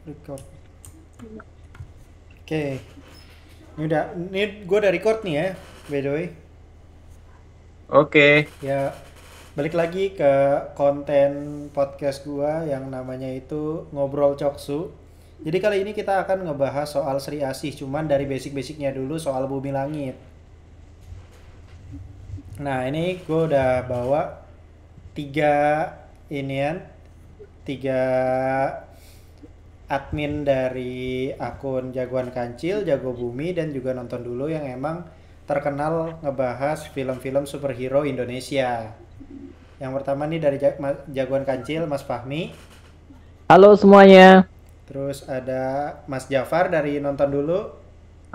Record. Oke. Ini gue udah record nih ya, by the way. Oke. Ya, balik lagi ke konten podcast gua yang namanya itu Ngobrol Coksu. Jadi kali ini kita akan ngebahas soal Sri Asih, cuman dari basic-basicnya dulu soal bumi langit. Nah, ini gue udah bawa tiga inian, tiga admin dari akun Jagoan Kancil, Jago Bumi, dan juga Nonton Dulu yang emang terkenal ngebahas film-film superhero Indonesia. Yang pertama nih dari Jagoan Kancil, Mas Fahmi. Halo semuanya. Terus ada Mas Jafar dari Nonton Dulu.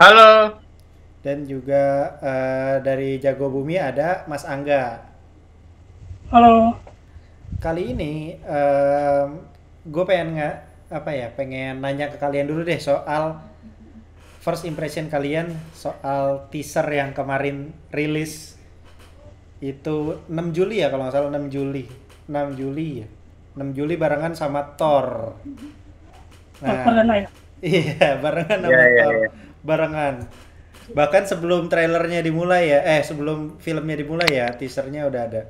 Halo. Dan juga dari Jago Bumi ada Mas Angga. Halo. Kali ini gue pengen nanya ke kalian dulu deh soal first impression kalian soal teaser yang kemarin rilis itu 6 Juli ya kalau nggak salah 6 Juli 6 Juli ya 6 Juli barengan sama Thor. Nah, iya barengan sama Thor. Barengan. Bahkan sebelum trailernya dimulai ya, sebelum filmnya dimulai ya, teasernya udah ada.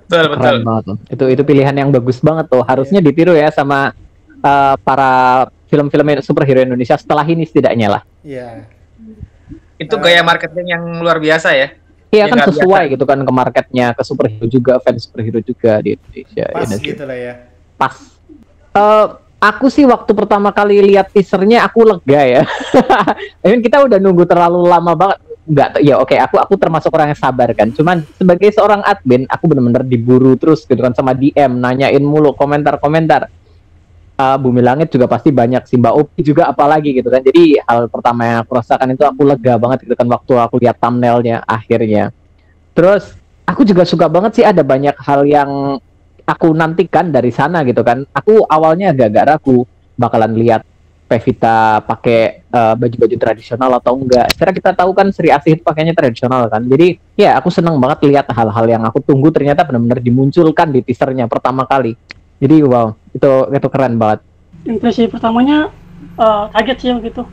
Betul. Keren banget tuh. Itu pilihan yang bagus banget tuh. Harusnya ditiru ya sama para film-film superhero Indonesia setelah ini setidaknya lah. Iya. Itu gaya marketing yang luar biasa ya. Iya kan sesuai biasa gitu kan ke marketnya, ke superhero juga, fans superhero juga di Indonesia. Pas gitu lah ya. Pas. Aku sih waktu pertama kali lihat teasernya aku lega ya. Kita udah nunggu terlalu lama banget. Enggak, ya oke, aku termasuk orang yang sabar kan. Cuman sebagai seorang admin, aku bener-bener diburu terus gitu kan sama DM, nanyain mulu komentar-komentar. Bumi Langit juga pasti banyak sih, Mbak Opi juga apalagi gitu kan. Jadi hal pertama yang aku rasakan itu aku lega banget gitu kan waktu aku lihat thumbnailnya akhirnya. Terus aku juga suka banget sih ada banyak hal yang aku nantikan dari sana gitu kan. Aku awalnya agak-agak ragu bakalan lihat Pevita pakai baju-baju tradisional atau enggak. Secara kita tahu kan Sri Asih itu pakainya tradisional kan. Jadi ya aku seneng banget lihat hal-hal yang aku tunggu ternyata benar-benar dimunculkan di teasernya pertama kali. Jadi wow, itu keren banget. Impresi pertamanya kaget sih gitu.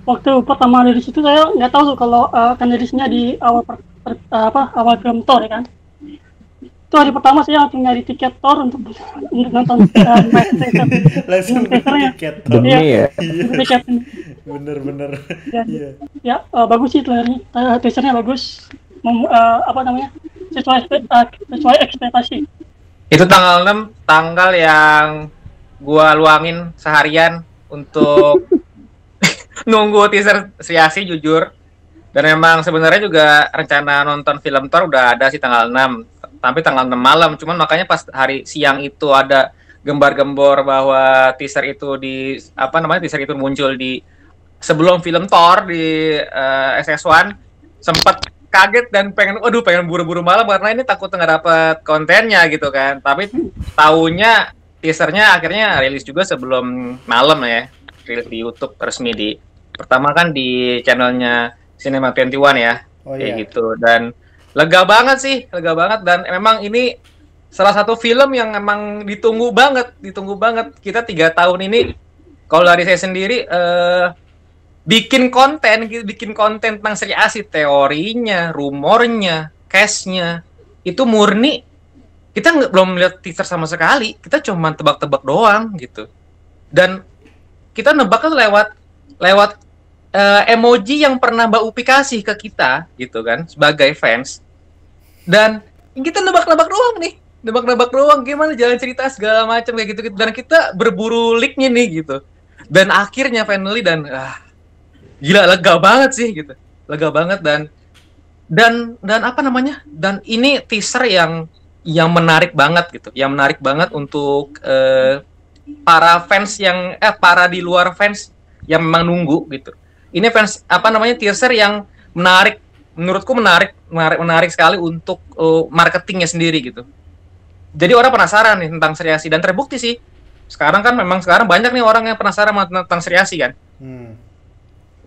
Waktu pertama rilis itu saya nggak tahu tuh kalau akan rilisnya di awal awal film Thor ya kan. Itu hari pertama saya langsung nyari tiket Thor untuk nonton langsung tiket Thor. Iya. Tiket. Bener. Ya, bagus sih trailernya. Teasernya bagus. Sesuai ekspektasi. Itu tanggal 6, tanggal yang gua luangin seharian untuk nunggu teaser Sri Asih jujur. Dan memang sebenarnya juga rencana nonton film Thor udah ada sih tanggal 6. Tapi tanggal 6 malam, cuman makanya pas hari siang itu ada gembar-gembor bahwa teaser itu teaser itu muncul di sebelum film Thor di SS1, sempat kaget dan pengen buru-buru malam karena ini takut nggak dapet kontennya gitu kan. Tapi taunya teasernya akhirnya rilis juga sebelum malam ya, rilis di YouTube resmi pertama kan di channelnya Cinema 21 ya, kayak gitu. Dan lega banget dan memang ini salah satu film yang memang ditunggu banget. Kita 3 tahun ini kalau dari saya sendiri bikin konten tentang Sri Asih, teorinya, rumornya, case-nya itu murni kita belum lihat teaser sama sekali, kita cuma tebak-tebak doang gitu. Dan kita nebaknya lewat emoji yang pernah Mbak Upi kasih ke kita gitu kan sebagai fans. Dan kita nebak-nebak doang gimana jalan cerita segala macam kayak gitu dan kita berburu leak-nya nih gitu. Dan akhirnya finally gila lega banget sih gitu. Lega banget dan ini teaser yang menarik banget gitu. Yang menarik banget untuk para fans para di luar fans yang memang nunggu gitu. Ini teaser yang menurutku menarik sekali untuk marketingnya sendiri gitu. Jadi orang penasaran nih tentang Sri Asih dan terbukti sih. Sekarang banyak nih orang yang penasaran tentang Sri Asih kan.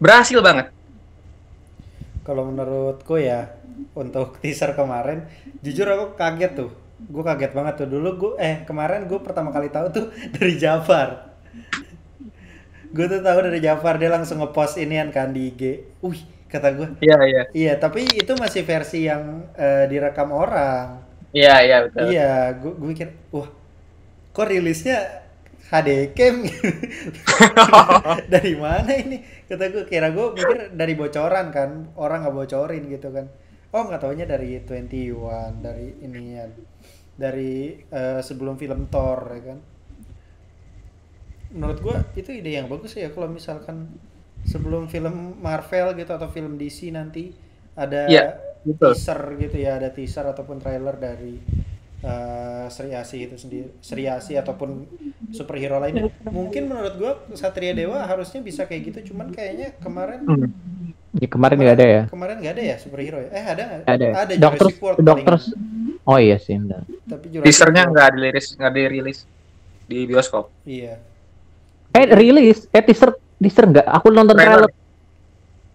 Berhasil banget. Kalau menurutku ya untuk teaser kemarin, jujur aku kaget tuh. Gue kaget banget tuh. Kemarin gue pertama kali tahu tuh dari Jafar. Gue tuh tahu dari Jafar, dia langsung ngepost inian kan di IG. Wih, kata gue. Iya, iya. Iya, tapi itu masih versi yang direkam orang. Iya, iya betul. Iya, gue mikir, wah, kok rilisnya HD cam? Dari mana ini? Kata gue, kira gue mikir dari bocoran kan, orang nggak bocorin gitu kan. Oh, nggak taunya dari 21, dari inian, dari sebelum film Thor ya kan. Menurut gue itu ide yang bagus ya kalau misalkan sebelum film Marvel gitu atau film DC nanti ada Iya, betul. teaser gitu ya, ada teaser ataupun trailer dari Sri Asih itu sendiri, Sri Asih ataupun superhero lainnya. Mungkin menurut gue Satria Dewa harusnya bisa kayak gitu, cuman kayaknya kemarin Ya, kemarin nggak ada ya? kemarin nggak ada ya superhero ya? Ada nggak? Ada. Ada Dokter, Jurassic World dokter. paling. Oh iya sih, benar. Tapi Jurassic Teasernya World, nggak dirilis di bioskop. iya. Rilis, teaser nggak? Aku nonton trailer.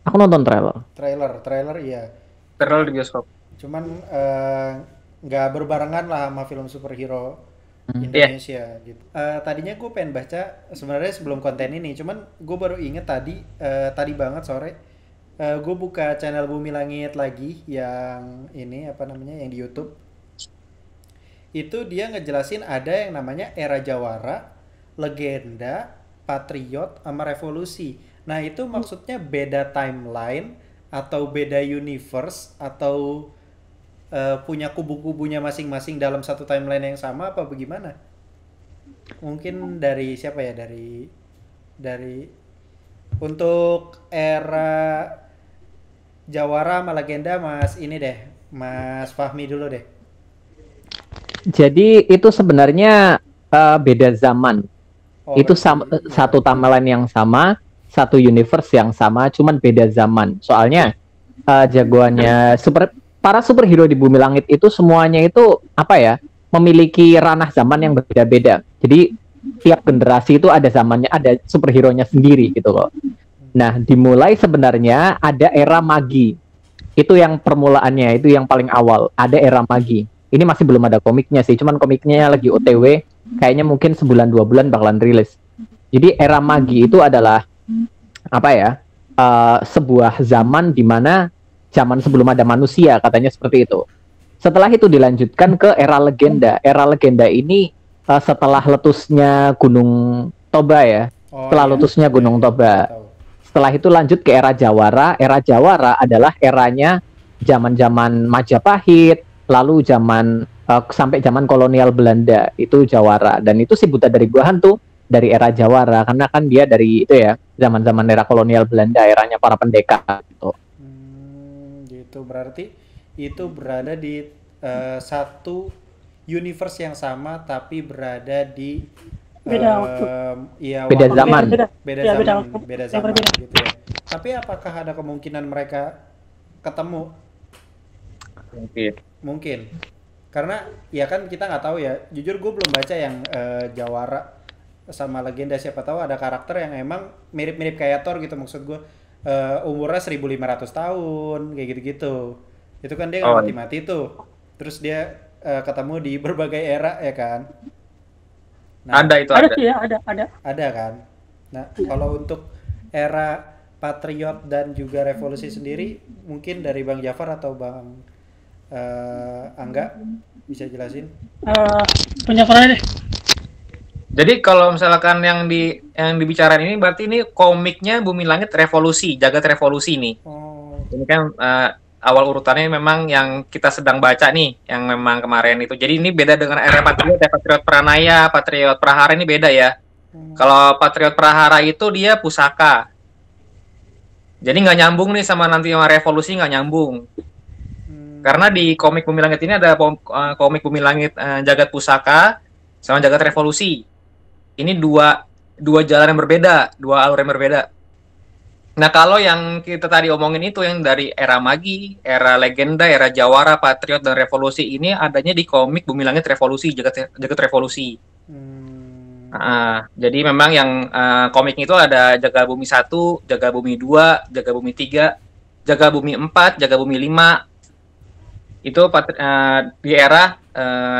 Aku nonton trailer. Trailer iya. Trailer di bioskop. Cuman nggak berbarengan lah sama film superhero Indonesia gitu. Tadinya gue pengen baca sebenarnya sebelum konten ini, cuman gue baru inget tadi banget sore gue buka channel Bumi Langit lagi yang ini apa namanya yang di YouTube. Itu dia ngejelasin ada yang namanya era Jawara, legenda, patriot, sama revolusi. Nah itu maksudnya beda timeline atau beda universe atau punya kubu-kubunya masing-masing dalam satu timeline yang sama apa bagaimana? Mungkin dari siapa ya, dari untuk era Jawara sama legenda Mas ini deh, Mas Fahmi dulu deh. Jadi itu sebenarnya beda zaman. Oh, Itu berarti satu timeline yang sama, satu universe yang sama, cuman beda zaman. Soalnya jagoannya para superhero di Bumi Langit itu semuanya itu apa ya? Memiliki ranah zaman yang berbeda-beda. Jadi tiap generasi itu ada zamannya, ada superhero-nya sendiri gitu loh. Nah, dimulai sebenarnya ada era magi. Itu yang permulaannya, itu yang paling awal. Ada era magi. Ini masih belum ada komiknya sih, cuman komiknya lagi OTW. Kayaknya mungkin sebulan 2 bulan bakalan rilis. Jadi era magi itu adalah apa ya? Sebuah zaman di mana zaman sebelum ada manusia, katanya seperti itu. Setelah itu dilanjutkan ke era legenda. Era legenda ini setelah letusnya Gunung Toba ya. Setelah letusnya Gunung Toba. Setelah itu lanjut ke era Jawara. Era Jawara adalah eranya zaman-zaman Majapahit, lalu sampai zaman kolonial Belanda, itu Jawara. Dan itu si Buta dari Gua Hantu dari era Jawara, karena kan dia dari itu ya, zaman-zaman era kolonial Belanda, eranya para pendekar gitu. Gitu, berarti itu berada di satu universe yang sama tapi berada di Beda waktu. Iya, Beda waktu- zaman. beda Ya, zaman, waktu. beda Ya, zaman berbeda. gitu ya. Tapi apakah ada kemungkinan mereka ketemu? Mungkin. Karena ya kan kita nggak tahu ya. Jujur gue belum baca yang Jawara sama legenda, siapa tahu ada karakter yang emang mirip-mirip kayak Thor gitu, maksud gue umurnya 1500 tahun kayak gitu-gitu. Itu kan dia nggak mati-mati tuh. Terus dia ketemu di berbagai era ya kan. Nah, Ada itu Ada ada. sih ya, ada. ada kan. Nah, kalau untuk era patriot dan juga revolusi sendiri, mungkin dari Bang Jafar atau Bang Angga bisa jelasin? Punya peran deh. Jadi kalau misalkan yang dibicarain ini berarti ini komiknya Bumi Langit Revolusi, Jagat Revolusi nih. Oh, Ini kan awal urutannya memang yang kita sedang baca nih, yang memang kemarin itu. Jadi ini beda dengan era Patriot, ya, Patriot Pranaya, Patriot Prahara ini beda ya. Kalau Patriot Prahara itu dia pusaka. Jadi nggak nyambung nih sama nanti sama Revolusi, nggak nyambung. Karena di komik Bumi Langit ini ada komik Bumi Langit Jagat Pusaka sama Jagat Revolusi. Ini dua jalan yang berbeda, dua alur yang berbeda. Nah, kalau yang kita tadi omongin itu yang dari era magi, era legenda, era Jawara, Patriot, dan Revolusi ini adanya di komik Bumi Langit Revolusi, Jagat Revolusi. Jadi memang yang komik itu ada Jaga Bumi 1, Jaga Bumi 2, Jaga Bumi 3, Jaga Bumi 4, Jaga Bumi 5. Itu di era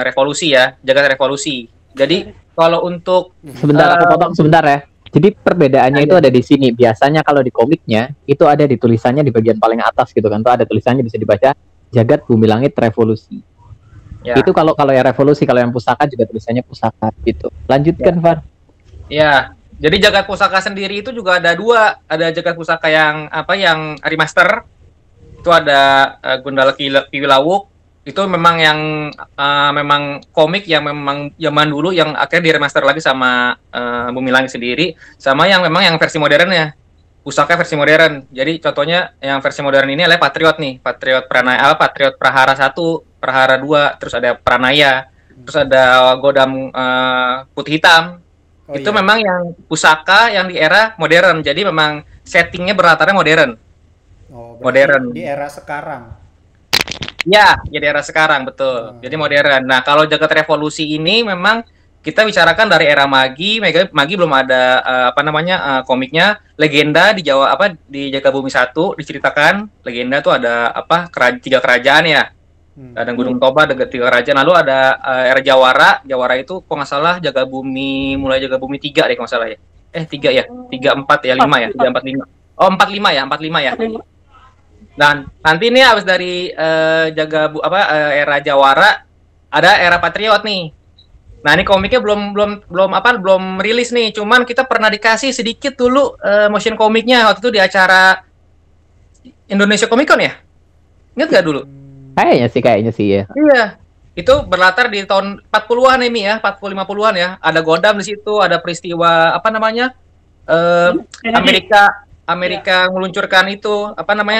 revolusi ya, Jagat Revolusi. Jadi kalau untuk Sebentar, aku potong sebentar ya. Jadi perbedaannya itu ada di sini. Biasanya kalau di komiknya itu ada di tulisannya di bagian paling atas gitu kan. Tuh ada tulisannya bisa dibaca Jagat Bumi Langit Revolusi. Ya. Itu kalau yang revolusi, kalau yang pusaka juga tulisannya pusaka gitu. Lanjutkan, Far. Ya, jadi Jagat Pusaka sendiri itu juga ada dua. Ada Jagat Pusaka yang remaster. Itu ada Gundala Kiwilawuk. Itu memang yang memang komik yang memang zaman dulu yang akhirnya diremaster lagi sama Bumi Langit sendiri, sama yang memang yang versi modern ya, pusaka versi modern. Jadi contohnya yang versi modern ini adalah Patriot nih, Patriot Pranaya, Patriot Prahara 1, Prahara 2, terus ada Pranaya, terus ada Godam Putih Hitam. Itu memang yang pusaka yang di era modern. Jadi memang settingnya berlatarnya modern. Modern. Di era sekarang. Ya, di era sekarang, betul. Jadi modern. Nah, kalau Jagat Revolusi ini memang kita bicarakan dari era Magi belum ada komiknya. Legenda di Jawa di Jagat Bumi 1 diceritakan. Legenda tuh ada 3 kerajaan ya. Ada Gunung Toba, ada 3 kerajaan. Lalu ada era Jawara. Jawara itu kok nggak salah Jagat Bumi, mulai Jagat Bumi 3 deh kalau nggak salah ya. 3 ya. 3 4 ya, 5 ya. 3 4 5. Oh, 45 ya. Dan nanti nih habis dari era Jawara ada era Patriot nih. Nah, ini komiknya belum rilis nih. Cuman kita pernah dikasih sedikit dulu motion komiknya waktu itu di acara Indonesia Comic Con ya. Ingat nggak dulu? Kayaknya sih ya. Iya. Itu berlatar di tahun 40-an ini ya, 40-50-an ya. Ada Godam di situ, ada peristiwa Amerika meluncurkan itu pertama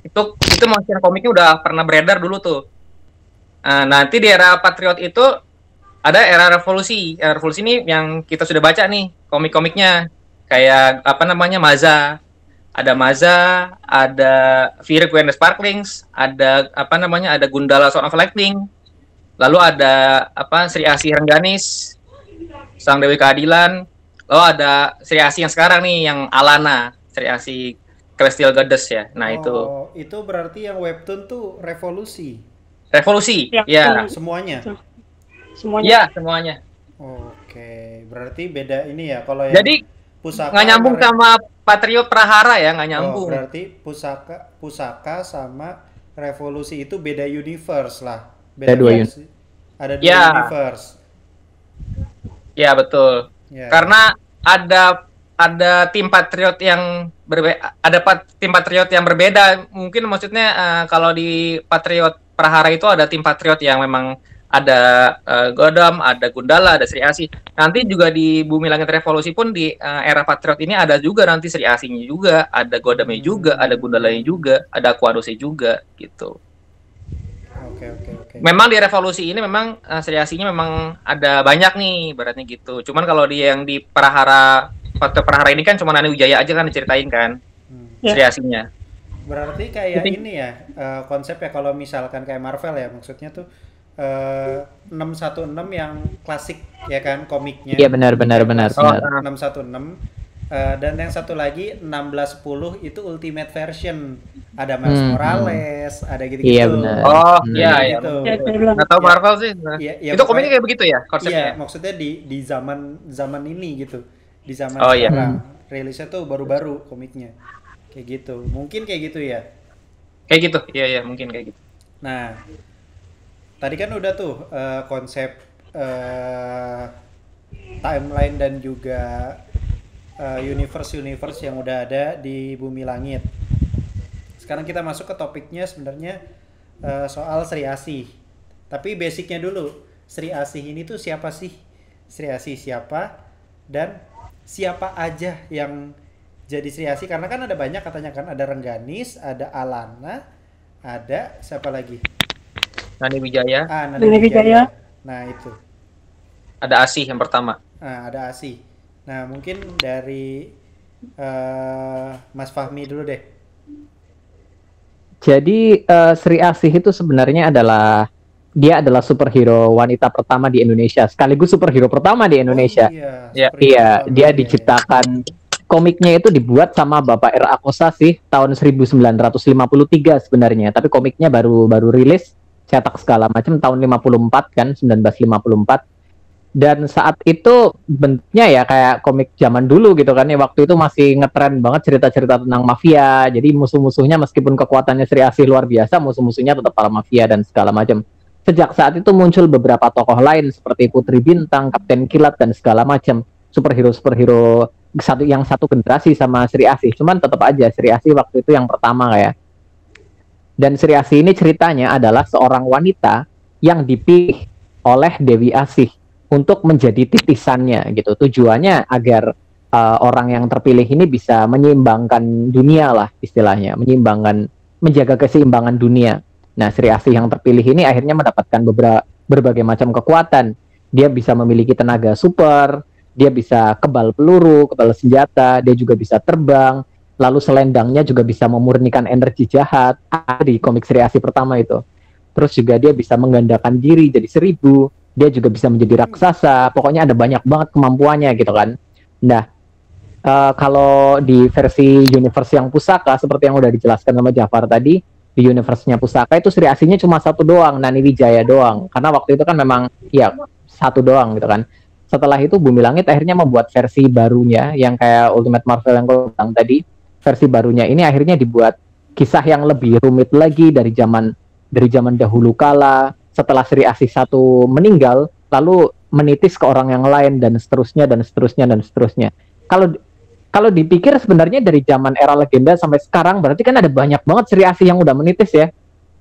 itu motion komiknya udah pernah beredar dulu tuh. Nanti di era Patriot itu ada era revolusi. Era revolusi ini yang kita sudah baca nih komik-komiknya kayak Maza, ada Fury Queen the Sparklings, ada ada Gundala Son of Lightning, lalu ada Sri Asih Rengganis, Sang Dewi Keadilan. Oh, ada Sri Asih yang sekarang nih, yang Alana, Sri Asih Celestial Goddess ya. Nah, itu berarti yang webtoon tuh Revolusi. Ya. Semuanya. Ya, semuanya. Oke, berarti beda ini ya kalau yang jadi pusaka nggak nyambung sama Patriot Prahara ya, nggak nyambung. Berarti pusaka sama Revolusi itu beda universe lah. Ada dua universe. Ya, betul. Yeah. Karena ada tim Patriot yang berbeda. Mungkin maksudnya kalau di Patriot Prahara itu ada tim Patriot yang memang ada Godam, ada Gundala, ada Sri Asih. Nanti juga di Bumi Langit Revolusi pun di era Patriot ini ada juga nanti Sri Asihnya juga, ada Godamnya juga, ada Gundalanya juga, ada Aquadosnya juga gitu. Oke. Memang di revolusi ini memang Sri Asihnya memang ada banyak nih, beratnya gitu. Cuman kalau yang di Prahara ini kan cuma Nani Wijaya aja kan diceritain kan, Sri Asihnya. Berarti kayak ini ya konsepnya kalau misalkan kayak Marvel ya, maksudnya tuh 616 yang klasik ya kan komiknya. Iya benar. 616. Dan yang satu lagi 1610 itu Ultimate Version, ada Miles Morales, ada gitu-gitu. Iya benar. Iya gitu. Nggak tahu Marvel sih. Itu komiknya kayak begitu ya konsepnya. Iya, maksudnya di zaman ini gitu, di zaman sekarang. Rilisnya tuh baru-baru komiknya, kayak gitu. Mungkin kayak gitu ya. Kayak gitu, iya mungkin kayak gitu. Nah, tadi kan udah tuh konsep timeline dan juga universe yang udah ada di Bumi Langit. Sekarang kita masuk ke topiknya sebenarnya soal Sri Asih. Tapi basicnya dulu, Sri Asih ini tuh siapa sih? Sri Asih siapa? Dan siapa aja yang jadi Sri Asih? Karena kan ada banyak katanya kan, ada Rengganis, ada Alana, ada siapa lagi? Nani Wijaya. Nani Wijaya. Nah itu. Ada Asih yang pertama. Ada Asih. Nah, mungkin dari Mas Fahmi dulu deh. Jadi Sri Asih itu sebenarnya adalah superhero wanita pertama di Indonesia, sekaligus superhero pertama di Indonesia. Iya, dia diciptakan. Komiknya itu dibuat sama Bapak R.A. Kosa sih tahun 1953 sebenarnya, tapi komiknya baru rilis cetak segala macam tahun 54 kan, 1954. Dan saat itu bentuknya ya kayak komik zaman dulu gitu kan ya. Waktu itu masih ngetren banget cerita-cerita tentang mafia. Jadi musuh-musuhnya meskipun kekuatannya Sri Asih luar biasa, musuh-musuhnya tetap para mafia dan segala macam. Sejak saat itu muncul beberapa tokoh lain seperti Putri Bintang, Kapten Kilat dan segala macam superhero-superhero satu generasi sama Sri Asih. Cuman tetap aja Sri Asih waktu itu yang pertama kayak. Dan Sri Asih ini ceritanya adalah seorang wanita yang dipilih oleh Dewi Asih untuk menjadi titisannya gitu. Tujuannya agar orang yang terpilih ini bisa menyeimbangkan dunia lah istilahnya, menjaga keseimbangan dunia. Nah, Sri Asih yang terpilih ini akhirnya mendapatkan berbagai macam kekuatan. Dia bisa memiliki tenaga super, dia bisa kebal peluru, kebal senjata, dia juga bisa terbang, lalu selendangnya juga bisa memurnikan energi jahat di komik Sri Asih pertama itu. Terus juga dia bisa menggandakan diri jadi 1000, dia juga bisa menjadi raksasa, pokoknya ada banyak banget kemampuannya gitu kan. Nah, kalau di versi universe yang pusaka, seperti yang udah dijelaskan sama Jafar tadi, di universe-nya pusaka itu Sri Asihnya cuma satu doang, Nani Wijaya doang, karena waktu itu kan memang ya satu doang gitu kan. Setelah itu Bumi Langit akhirnya membuat versi barunya yang kayak Ultimate Marvel yang gue bilang tadi. Versi barunya ini akhirnya dibuat kisah yang lebih rumit lagi dari zaman dahulu kala. Setelah Sri Asih satu meninggal, lalu menitis ke orang yang lain dan seterusnya dan seterusnya dan seterusnya. Kalau dipikir sebenarnya dari zaman era legenda sampai sekarang berarti kan ada banyak banget Sri Asih yang udah menitis ya.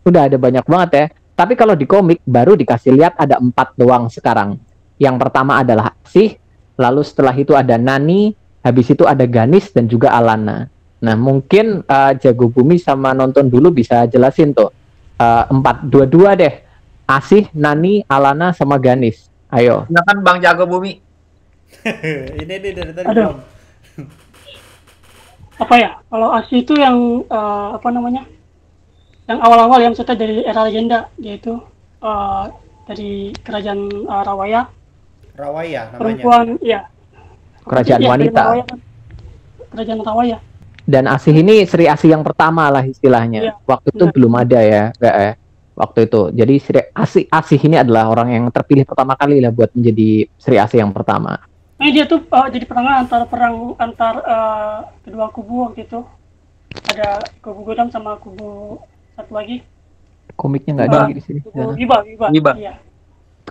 Udah ada banyak banget ya. Tapi kalau di komik baru dikasih lihat ada 4 doang sekarang. Yang pertama adalah Asih, lalu setelah itu ada Nani, habis itu ada Ganis dan juga Alana. Nah, mungkin Jago Bumi sama nonton dulu bisa jelasin tuh. 4-2-2 deh. Asih, Nani, Alana, sama Ganis. Ayo. Silakan Bang Jago Bumi. Ini dari tadi Aduh. belum. Apa ya? Kalau Asih itu yang apa namanya? Yang awal-awal yang maksudnya dari era legenda, yaitu dari kerajaan Rawaya. Rawaya namanya. Perempuan, ya. Kerajaan wanita. Rawaya, kan? Kerajaan Rawaya. Dan Asih ini Sri Asih yang pertama lah istilahnya. Iya, Waktu itu benar. belum ada ya, enggak ya. Waktu itu. Jadi Asih ini adalah orang yang terpilih pertama kali lah buat menjadi Sri Asih yang pertama. Nah, dia tuh jadi pertengahan antara perang antar kedua kubu waktu itu. Ada kubu Godam sama kubu satu lagi. Komiknya nggak ada lagi di sini. Kubu Wiba. Wiba. Iya.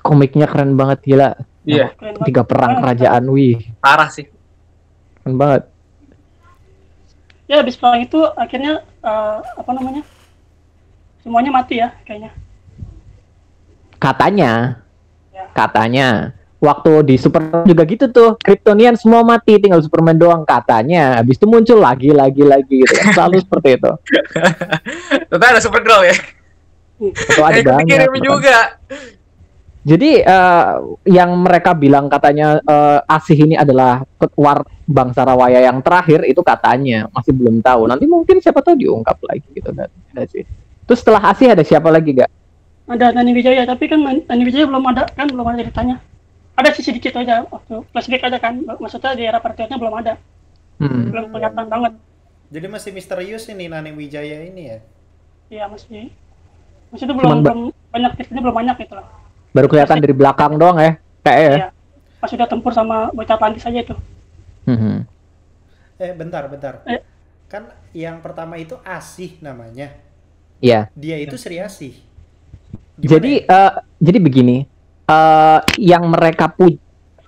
Komiknya keren banget gila. Iya, Keren banget. 3 perang kerajaan, wih, parah sih. keren banget. Ya, habis perang itu akhirnya apa namanya? Semuanya mati ya kayaknya. Katanya Ya. waktu di Superman juga gitu tuh, Kryptonian semua mati, tinggal Superman doang katanya. Habis itu muncul lagi gitu. Selalu seperti itu. Ternyata ada Supergirl ya. Itu ada Kayak banget. kepikiran juga. Jadi yang mereka bilang katanya Asih ini adalah bangsa Rawaya yang terakhir itu katanya masih belum tahu. Nanti mungkin siapa tahu diungkap lagi gitu dan sih. Terus setelah Asih ada siapa lagi gak? Ada Nani Wijaya, tapi kan Nani Wijaya belum ada ceritanya. Ada sih sedikit aja waktu flashback aja kan. Maksudnya di era Patriotnya belum ada. Belum kelihatan banget. Jadi masih misterius ini Nani Wijaya ini ya. Iya, masih itu belum banyak ceritanya, belum banyak gitu lah. Baru kelihatan dari belakang doang ya, kayak ya. Iya. Pas udah tempur sama bocah Atlantis aja itu. Bentar. Eh. Kan yang pertama itu Asih namanya. Iya. Dia itu Sri Asih. Jadi begini, yang mereka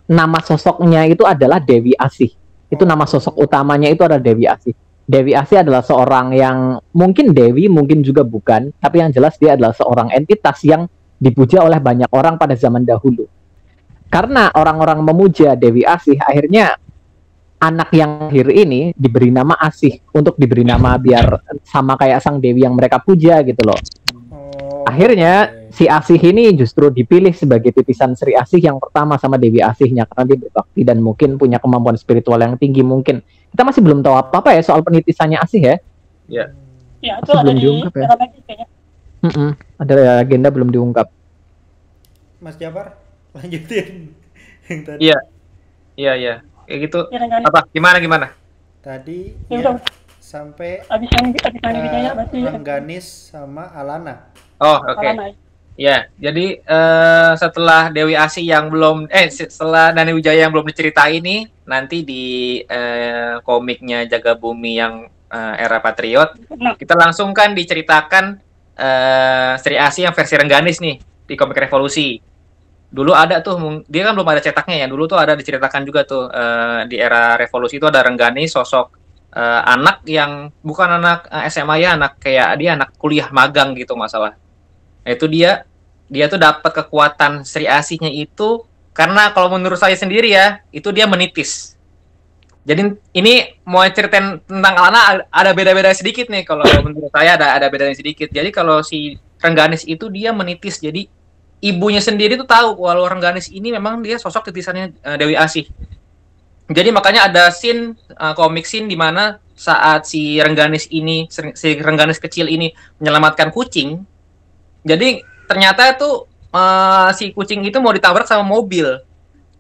nama sosoknya itu adalah Dewi Asih. Itu nama sosok utamanya itu adalah Dewi Asih. Dewi Asih adalah seorang yang mungkin Dewi, mungkin juga bukan, tapi yang jelas dia adalah seorang entitas yang dipuja oleh banyak orang pada zaman dahulu. Karena orang-orang memuja Dewi Asih, akhirnya anak yang lahir ini diberi nama Asih untuk diberi nama biar sama kayak sang Dewi yang mereka puja gitu loh. Akhirnya si Asih ini justru dipilih sebagai titisan Sri Asih yang pertama sama Dewi Asihnya karena dia berbakti dan mungkin punya kemampuan spiritual yang tinggi mungkin. Kita masih belum tahu apa-apa ya soal penitisannya Asih ya. Iya. Ya, itu Masih ada belum di diungkap ya. era Magic kayaknya. Ada agenda belum diungkap. Mas Jafar lanjutin yang tadi. Iya. Kayak gitu. Ya, Rengganis. Apa? Gimana? Tadi Ya ya, udah. sampai Abis Nani Wijaya berarti Rengganis sama Alana. Oh, oke. Alana. Ya, jadi setelah Dewi Asih yang belum setelah Nani Wijaya yang belum diceritain nih, nanti di komiknya Jaga Bumi yang era Patriot, Nah, kita langsung kan diceritakan Sri Asih yang versi Rengganis nih di komik Revolusi. Dulu ada tuh, dia kan belum ada cetaknya ya. Dulu tuh ada diceritakan juga tuh di era Revolusi itu ada Rengganis, sosok anak yang bukan anak SMA ya, anak kayak dia anak kuliah magang gitu masalah. Nah, itu dia tuh dapat kekuatan Sri Asihnya itu karena kalau menurut saya sendiri ya, itu dia menitis. Jadi ini mau ceritain tentang Alana ada beda-beda sedikit nih, kalau menurut saya ada bedanya sedikit. Jadi kalau si Rengganis itu dia menitis. Jadi ibunya sendiri tuh tahu kalau Rengganis ini memang dia sosok titisannya Dewi Asih. Jadi makanya ada scene komik scene di mana saat si Rengganis kecil ini menyelamatkan kucing. Jadi ternyata itu si kucing itu mau ditabrak sama mobil.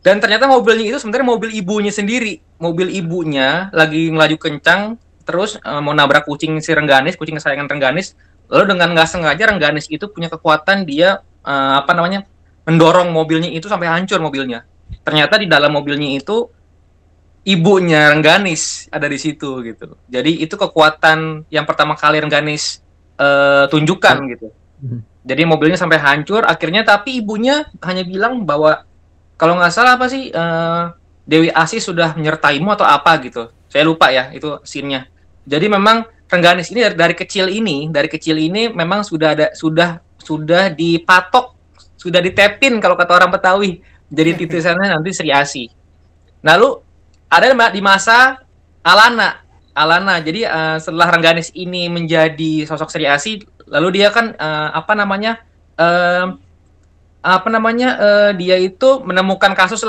Dan ternyata mobilnya itu sebenarnya mobil ibunya sendiri. Mobil ibunya lagi melaju kencang, terus mau nabrak kucing si Rengganis, kucing kesayangan Rengganis. Lalu dengan nggak sengaja Rengganis itu punya kekuatan dia mendorong mobilnya itu sampai hancur mobilnya. Ternyata di dalam mobilnya itu ibunya Rengganis ada di situ gitu. Jadi itu kekuatan yang pertama kali Rengganis tunjukkan gitu. Jadi mobilnya sampai hancur, akhirnya tapi ibunya hanya bilang bahwa kalau nggak salah apa sih Dewi Asih sudah menyertaimu atau apa gitu. Saya lupa ya itu scene-nya. Jadi memang Rengganis ini dari kecil ini memang sudah dipatok, sudah ditepin kalau kata orang Betawi. Jadi titisannya nanti Sri Asih. Lalu ada di masa Alana. Jadi setelah Rengganis ini menjadi sosok Sri Asih, lalu dia kan dia itu menemukan kasus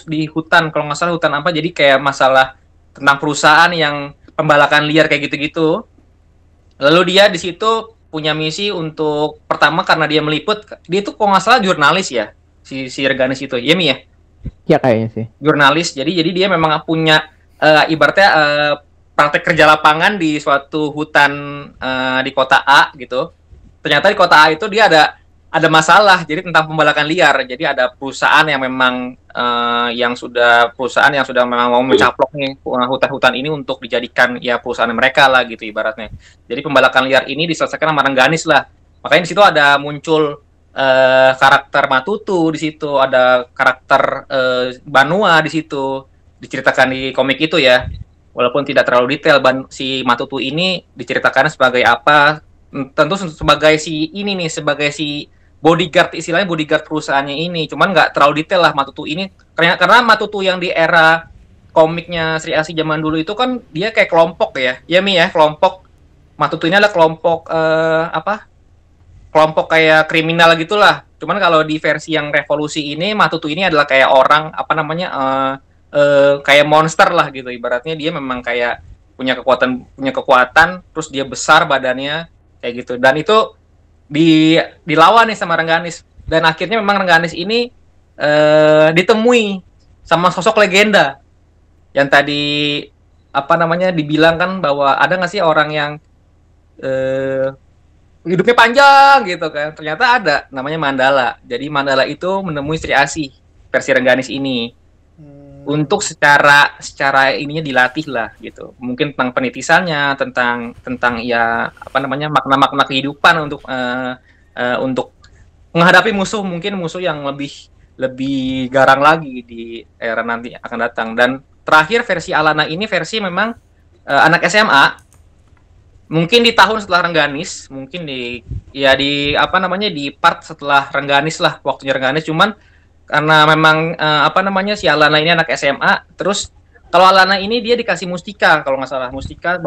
di hutan, kalau nggak salah hutan apa, jadi kayak masalah tentang perusahaan yang pembalakan liar kayak gitu-gitu. Lalu dia di situ punya misi untuk pertama karena dia meliput, dia itu kalau nggak salah jurnalis ya, si Rengganis itu, iya Mi ya? Ya kayaknya sih. Jurnalis, jadi dia memang punya ibaratnya praktek kerja lapangan di suatu hutan di kota A gitu. Ternyata di kota A itu dia ada masalah, jadi tentang pembalakan liar. Jadi ada perusahaan yang memang perusahaan yang sudah memang mau mencaplok nih hutan-hutan ini untuk dijadikan ya perusahaan mereka lah gitu ibaratnya. Jadi pembalakan liar ini diselesaikan sama Rengganis lah. Makanya di situ ada muncul karakter Matutu, di situ ada karakter Banua, di situ diceritakan di komik itu ya. Walaupun tidak terlalu detail, si Matutu ini diceritakan sebagai apa? Tentu sebagai sebagai si bodyguard, istilahnya bodyguard perusahaannya ini. Cuman nggak terlalu detail lah Matutu ini. Karena Matutu yang di era komiknya Sri Asih zaman dulu itu kan dia kayak kelompok ya. Ya Mi ya, kelompok. Matutu ini adalah kelompok kelompok kayak kriminal gitulah. Cuman kalau di versi yang Revolusi ini, Matutu ini adalah kayak orang kayak monster lah gitu. Ibaratnya dia memang kayak punya kekuatan, terus dia besar badannya kayak gitu. Dan itu dilawan nih sama Rengganis. Dan akhirnya memang Rengganis ini ditemui sama sosok legenda yang tadi dibilang kan bahwa ada nggak sih orang yang hidupnya panjang gitu kan. Ternyata ada, namanya Mandala. Jadi Mandala itu menemui Sri Asih versi Rengganis ini. Untuk secara ininya dilatih lah gitu. Mungkin tentang penitisannya, tentang ya makna-makna kehidupan untuk menghadapi mungkin musuh yang lebih garang lagi di era nanti akan datang. Dan terakhir versi Alana ini versi memang anak SMA. Mungkin di tahun setelah Rengganis, mungkin di part setelah Rengganis lah, waktunya Rengganis. Cuman karena memang si Alana ini anak SMA, terus kalau Alana ini dia dikasih mustika, kalau nggak salah mustika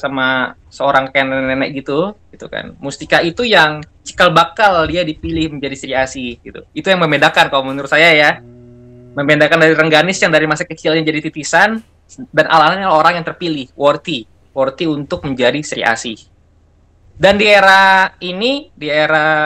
sama seorang kayak nenek gitu kan. Mustika itu yang cikal bakal dia dipilih menjadi Sri Asih gitu. Itu yang membedakan kalau menurut saya ya. Membedakan dari Rengganis yang dari masa kecilnya jadi titisan, dan Alana adalah orang yang terpilih, worthy untuk menjadi Sri Asih. Dan di era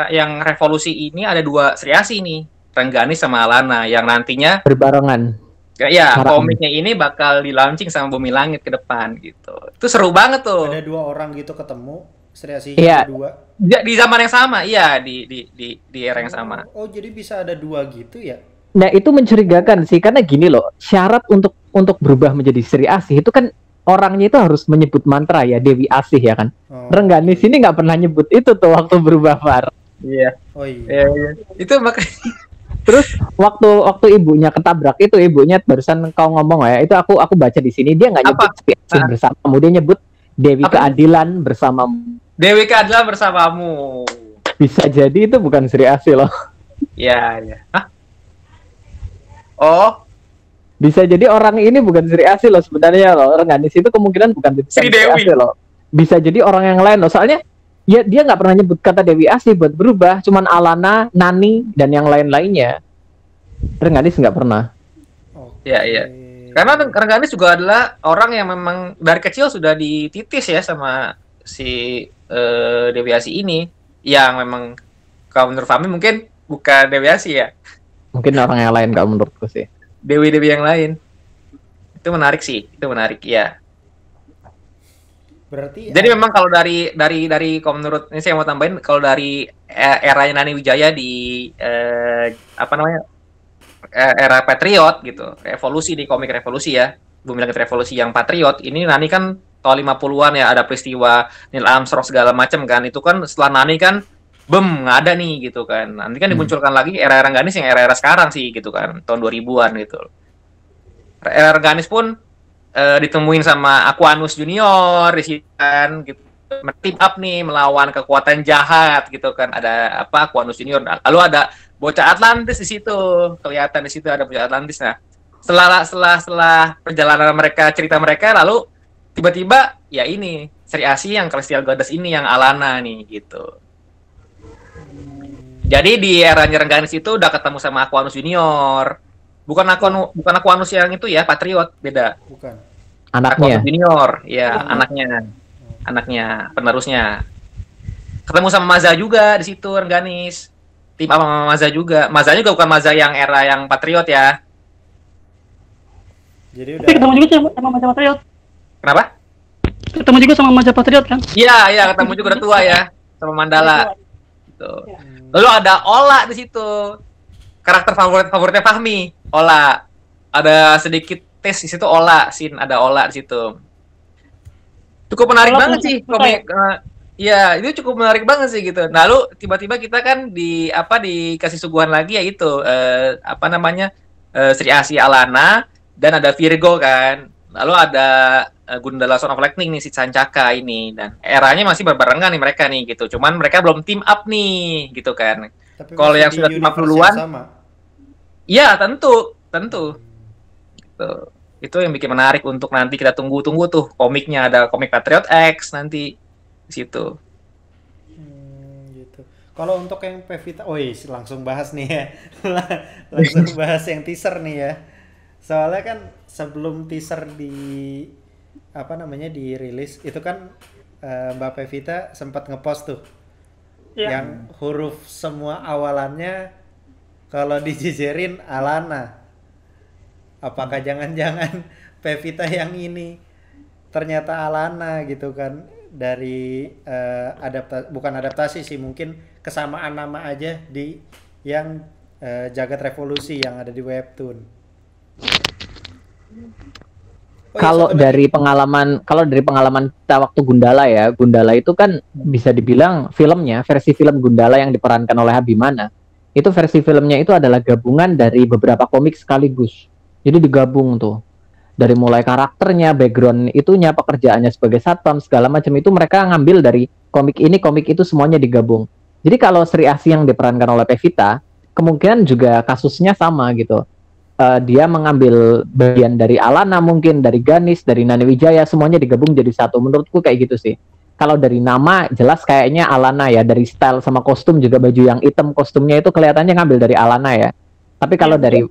yang Revolusi ini ada dua Sri Asih nih. Rengganis sama Alana yang nantinya berbarengan. Ya, komiknya ini bakal di launching sama Bumi Langit ke depan gitu. Itu seru banget tuh. Ada dua orang gitu ketemu Sri Asih Iya. dua. Di zaman yang sama, iya di era yang sama. Oh, jadi bisa ada dua gitu ya? Nah, itu mencurigakan sih karena gini loh, syarat untuk berubah menjadi Sri Asih itu kan orangnya itu harus menyebut mantra ya, Dewi Asih ya kan. Oh, Rengganis ini nggak pernah nyebut itu tuh waktu berubah Far. Iya. oh iya. Iya. Itu makanya Terus waktu ibunya ketabrak itu, ibunya barusan kau ngomong ya, itu aku baca di sini dia nggak nyebut Apa? Sri Asih bersamamu, dia nyebut Dewi Apa? Keadilan bersamamu. Dewi Keadilan bersamamu. Bisa jadi itu bukan Sri Asih loh. Iya, iya. Hah? Oh, Bisa jadi orang ini bukan Sri Asih loh sebenarnya loh. Rengganis itu kemungkinan bukan Sri Dewi. Asih loh. Bisa jadi orang yang lain loh. Soalnya ya dia nggak pernah nyebut kata Dewi Asih buat berubah. Cuman Alana, Nani dan yang lain-lainnya. Rengganis nggak pernah. Oke. iya, iya. Karena Rengganis juga adalah orang yang memang dari kecil sudah dititis ya sama si Dewi Asih ini, yang memang kalau menurut Fahmi mungkin bukan Dewi Asih ya, Mungkin orang yang lain kalau menurutku sih. Dewi-Dewi yang lain. Itu menarik sih, itu menarik ya. Berarti Jadi memang kalau dari kalau menurut ini saya mau tambahin, kalau dari eranya Nani Wijaya di apa namanya, era Patriot gitu, revolusi di komik revolusi ya, Bumi Langit Revolusi yang Patriot, ini Nani kan tahun 50-an ya, ada peristiwa Neil Armstrong segala macam kan, itu kan setelah Nani kan nggak ada nih gitu kan, nanti kan dimunculkan lagi era-era Ganis yang era-era sekarang sih gitu kan, tahun 2000-an gitu. Era Ganis pun ditemuin sama Aquanus Junior di situ kan gitu, team up nih melawan kekuatan jahat gitu kan, ada apa Aquanus Junior, lalu ada bocah Atlantis di situ, kelihatan di situ ada bocah Atlantis. Nah, setelah perjalanan mereka, cerita mereka, lalu tiba-tiba ya ini Sri Asih yang Celestial Goddess ini yang Alana nih gitu. Jadi di era Rengganis itu udah ketemu sama Aquanus Junior. Bukan Aquanus yang itu ya, Patriot, beda. bukan. Anaknya. Aquanus Junior, ya anaknya, penerusnya. Ketemu sama Maza juga di situ Rengganis. Tim apa sama Maza juga. Maza juga bukan Maza yang era yang Patriot ya. Jadi Tapi udah ketemu juga sama Maja Patriot. Kenapa? Ketemu juga sama Maja Patriot kan? Iya, ketemu juga udah tua ya, sama Mandala. Gitu. Lalu ada Ola di situ. Karakter favoritnya Fahmi, Ola. Ada sedikit tes di situ Ola, ada Ola di situ. Cukup menarik Ola banget punya sih cerita komik. Iya, itu cukup menarik banget sih gitu. Nah, lalu tiba-tiba kita kan dikasih suguhan lagi ya itu apa namanya? Sri Asih Alana dan ada Virgo kan. Lalu ada Gundala Son of Lightning nih si Sancaka ini, dan eranya masih berbarengan nih mereka nih gitu. Cuman mereka belum team up nih gitu kan. tapi Kalau masih yang di sudah 50-an, universe yang sama. iya tentu. Gitu. Itu yang bikin menarik untuk nanti kita tunggu-tunggu tuh komiknya, ada komik Patriot X nanti di situ. Gitu. Kalau untuk yang Pevita, langsung bahas nih ya. Langsung bahas yang teaser nih ya. Soalnya kan sebelum teaser dirilis itu kan Mbak Pevita sempat ngepost tuh Iya. yang huruf semua awalannya kalau dijejerin Alana. Apakah jangan-jangan Pevita yang ini ternyata Alana gitu kan, dari bukan adaptasi sih, mungkin kesamaan nama aja di yang Jagat Revolusi yang ada di webtoon. Kalau dari pengalaman kita waktu Gundala ya, Gundala itu kan bisa dibilang versi film Gundala yang diperankan oleh Abimana. Itu versi filmnya itu adalah gabungan dari beberapa komik sekaligus. Jadi digabung tuh. Dari mulai karakternya, background itunya, pekerjaannya sebagai satpam, segala macam itu mereka ngambil dari komik ini, komik itu semuanya digabung. Jadi kalau Sri Asih yang diperankan oleh Pevita, kemungkinan juga kasusnya sama gitu. Dia mengambil bagian dari Alana, mungkin dari Ganis, dari Nani Wijaya, semuanya digabung jadi satu. Menurutku kayak gitu sih. Kalau dari nama jelas kayaknya Alana ya, dari style sama kostum juga, baju yang hitam kostumnya itu kelihatannya ngambil dari Alana ya. Tapi kalau dari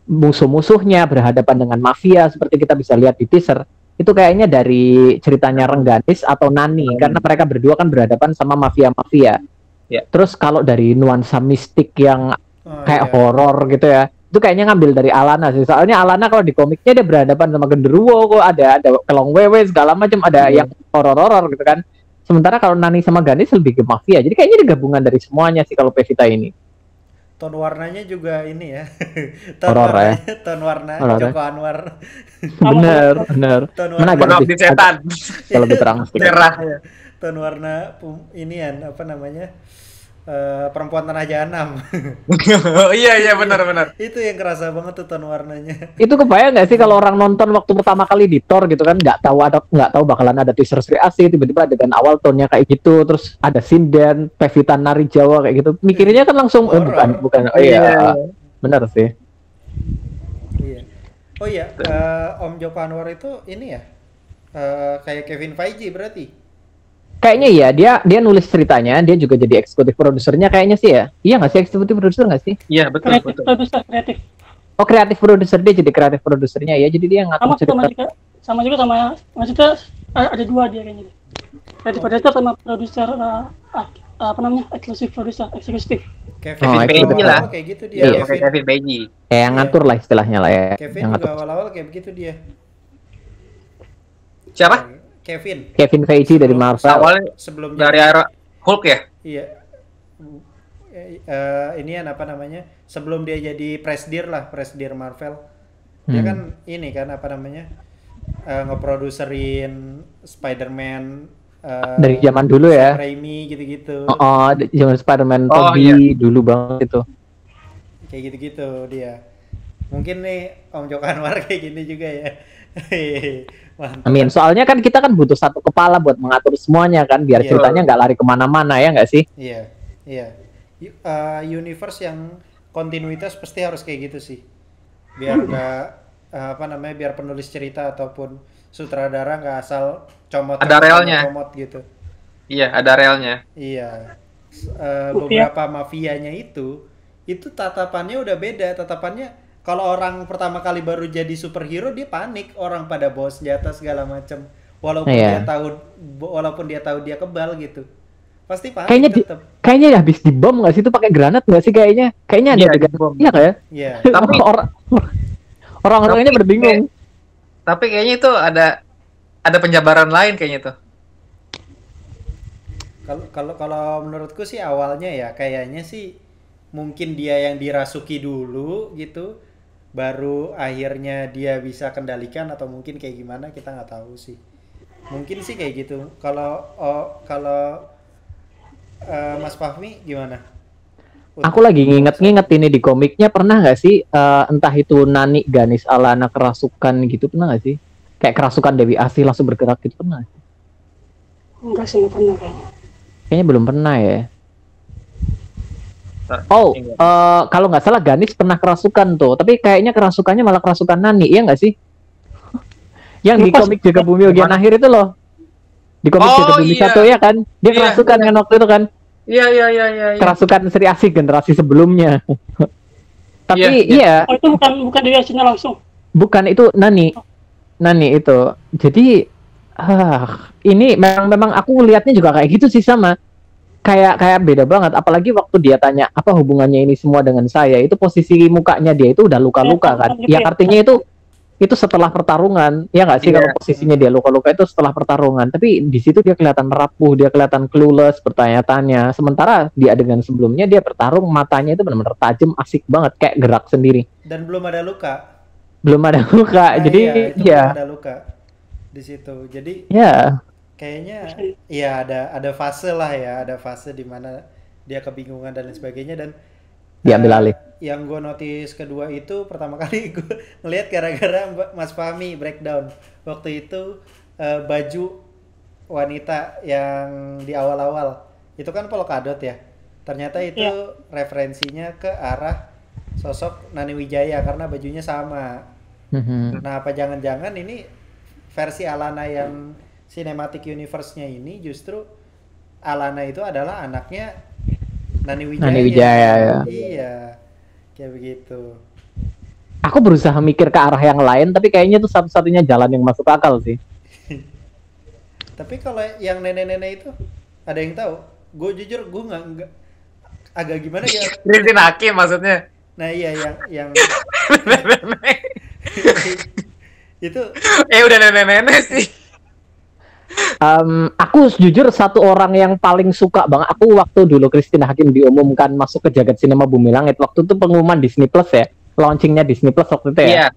musuh-musuhnya berhadapan dengan mafia seperti kita bisa lihat di teaser, itu kayaknya dari ceritanya Rengganis atau Nani, karena mereka berdua kan berhadapan sama mafia-mafia. Ya. Terus kalau dari nuansa mistik yang kayak iya. horor gitu ya, itu kayaknya ngambil dari Alana sih. Soalnya Alana kalau di komiknya dia berhadapan sama genderuwo kok, ada kelong wewe segala macam, ada yang horor-horor gitu kan. Sementara kalau Nani sama Ganis lebih ke mafia. Jadi kayaknya ini gabungan dari semuanya sih kalau Pevita ini. Ton warnanya juga ini ya. Ton Horor ya. warnanya, ton warna Horor ya. Joko Anwar. Bener, bener. Ton Mana warna agak Pengabdi lebih setan. agak lebih terang sedikit. Cerah. Ton warna inian apa namanya? Perempuan tanah jahanam. Oh iya benar. Itu yang kerasa banget tuh ton warnanya. Itu kebayang nggak sih kalau orang nonton waktu pertama kali di Thor gitu kan, nggak tahu bakalan ada teaser Sri Asih, tiba-tiba adegan awal tonnya kayak gitu, terus ada sinden Pevita nari Jawa kayak gitu, mikirnya kan langsung Horor. bukan iya benar sih. Iya. Oh iya, Om Joko Anwar itu ini ya, kayak Kevin Feige berarti. Kayaknya iya, dia nulis ceritanya, dia juga jadi eksekutif produsernya kayaknya sih ya. Iya nggak sih, eksekutif produser nggak sih? Iya betul. Kreatif produser kreatif. Oh, kreatif produser, dia jadi kreatif produsernya ya. Jadi dia ngatur cerita. Sama juga maksudnya ada dua dia kayaknya. Kreatif produser sama produser apa namanya? Eksklusif produser, eksekutif. Kevin Feige lah. Kayak gitu dia. Iya, Kevin Feige. Yang ngatur lah istilahnya lah ya. Kevin Yang juga ngatur. awal-awal kayak begitu dia. Siapa? Kevin Feige dari Marvel. Awalnya Sebelum dari era Hulk ya? Iya. Ini apa namanya? Sebelum dia jadi presdir Marvel. Dia kan ini kan apa namanya? Ngeproduserin Spider-Man dari zaman dulu ya. Sam Raimi gitu-gitu. Zaman Spider-Man iya. dulu banget itu. Kayak gitu-gitu dia. Mungkin nih Om Joko Anwar kayak gini juga ya. Mantap. Amin. Soalnya kan kita kan butuh satu kepala buat mengatur semuanya kan, biar Iya. ceritanya nggak lari kemana-mana ya nggak sih? Iya. Universe yang kontinuitas pasti harus kayak gitu sih. Biar nggak biar penulis cerita ataupun sutradara nggak asal comot gitu. Iya, ada relnya. Iya. Beberapa mafianya itu tatapannya udah beda. Tatapannya kalau orang pertama kali baru jadi superhero dia panik, orang pada bawa senjata segala macam. Walaupun dia tahu dia kebal gitu. Pasti panik tetap. Kayaknya habis dibom nggak sih, itu pakai granat nggak sih kayaknya? Kayaknya ada adegan bom. Iya kayak. Iya. Tapi orang-orangnya berbingung. Tapi kayaknya itu ada penjabaran lain kayaknya tuh. Kalau menurutku sih awalnya ya kayaknya sih mungkin dia yang dirasuki dulu gitu, baru akhirnya dia bisa kendalikan, atau mungkin kayak gimana kita nggak tahu sih. Mungkin sih kayak gitu. Kalau Mas Fahmi gimana? Aku lagi nginget ini di komiknya, pernah nggak sih entah itu Nani Ganis ala anak kerasukan gitu, pernah nggak sih? Kayak kerasukan Dewi Asih langsung bergerak gitu, pernah? Enggak sih, nggak pernah kayaknya. Kayaknya belum pernah ya. Kalau nggak salah Ganis pernah kerasukan tuh, tapi kayaknya kerasukannya malah kerasukan Nani, iya nggak sih? Yang di komik Jaga Bumi Bagian Akhir itu loh. Di komik Jaga Bumi 1 ya kan? Dia kerasukan kan waktu itu kan? Iya. Kerasukan Sri Asih generasi sebelumnya. Tapi iya. Oh, itu bukan Dewi Asihnya langsung. Bukan, itu Nani itu. Jadi ini memang aku lihatnya juga kayak gitu sih, sama. Kayak beda banget, apalagi waktu dia tanya apa hubungannya ini semua dengan saya, itu posisi mukanya dia itu udah luka-luka kan. Ya artinya itu setelah pertarungan, ya nggak sih? Kalau posisinya dia luka-luka itu setelah pertarungan, tapi di situ dia kelihatan rapuh, dia kelihatan clueless, bertanya-tanya. Sementara di adegan sebelumnya dia bertarung, matanya itu benar-benar tajam, asik banget, kayak gerak sendiri. Dan belum ada luka. Jadi belum ada luka di situ. Jadi kayaknya ya ada fase lah ya, ada fase di mana dia kebingungan dan lain sebagainya, dan diambil alih. Yang gue notice kedua itu pertama kali gue ngelihat gara-gara Mas Fahmi breakdown waktu itu baju wanita yang di awal-awal itu kan polkadot ya, ternyata itu referensinya ke arah sosok Nani Wijaya karena bajunya sama. Nah apa jangan-jangan ini versi Alana yang Cinematic Universe-nya ini justru Alana itu adalah anaknya Nani Wijaya ya. Iya, kayak begitu. Aku berusaha mikir ke arah yang lain, tapi kayaknya itu satu-satunya jalan yang masuk akal sih. Tapi kalau yang nenek-nenek itu ada yang tahu? Gue jujur gue nggak agak gimana ya. Rintin Hakim maksudnya. Nah iya yang Nenek. itu. Udah nenek-nenek sih. Aku jujur satu orang yang paling suka banget. Aku waktu dulu Christine Hakim diumumkan masuk ke jagat sinema Bumi Langit, waktu itu pengumuman Disney Plus ya, launchingnya Disney Plus waktu itu ya. Iya.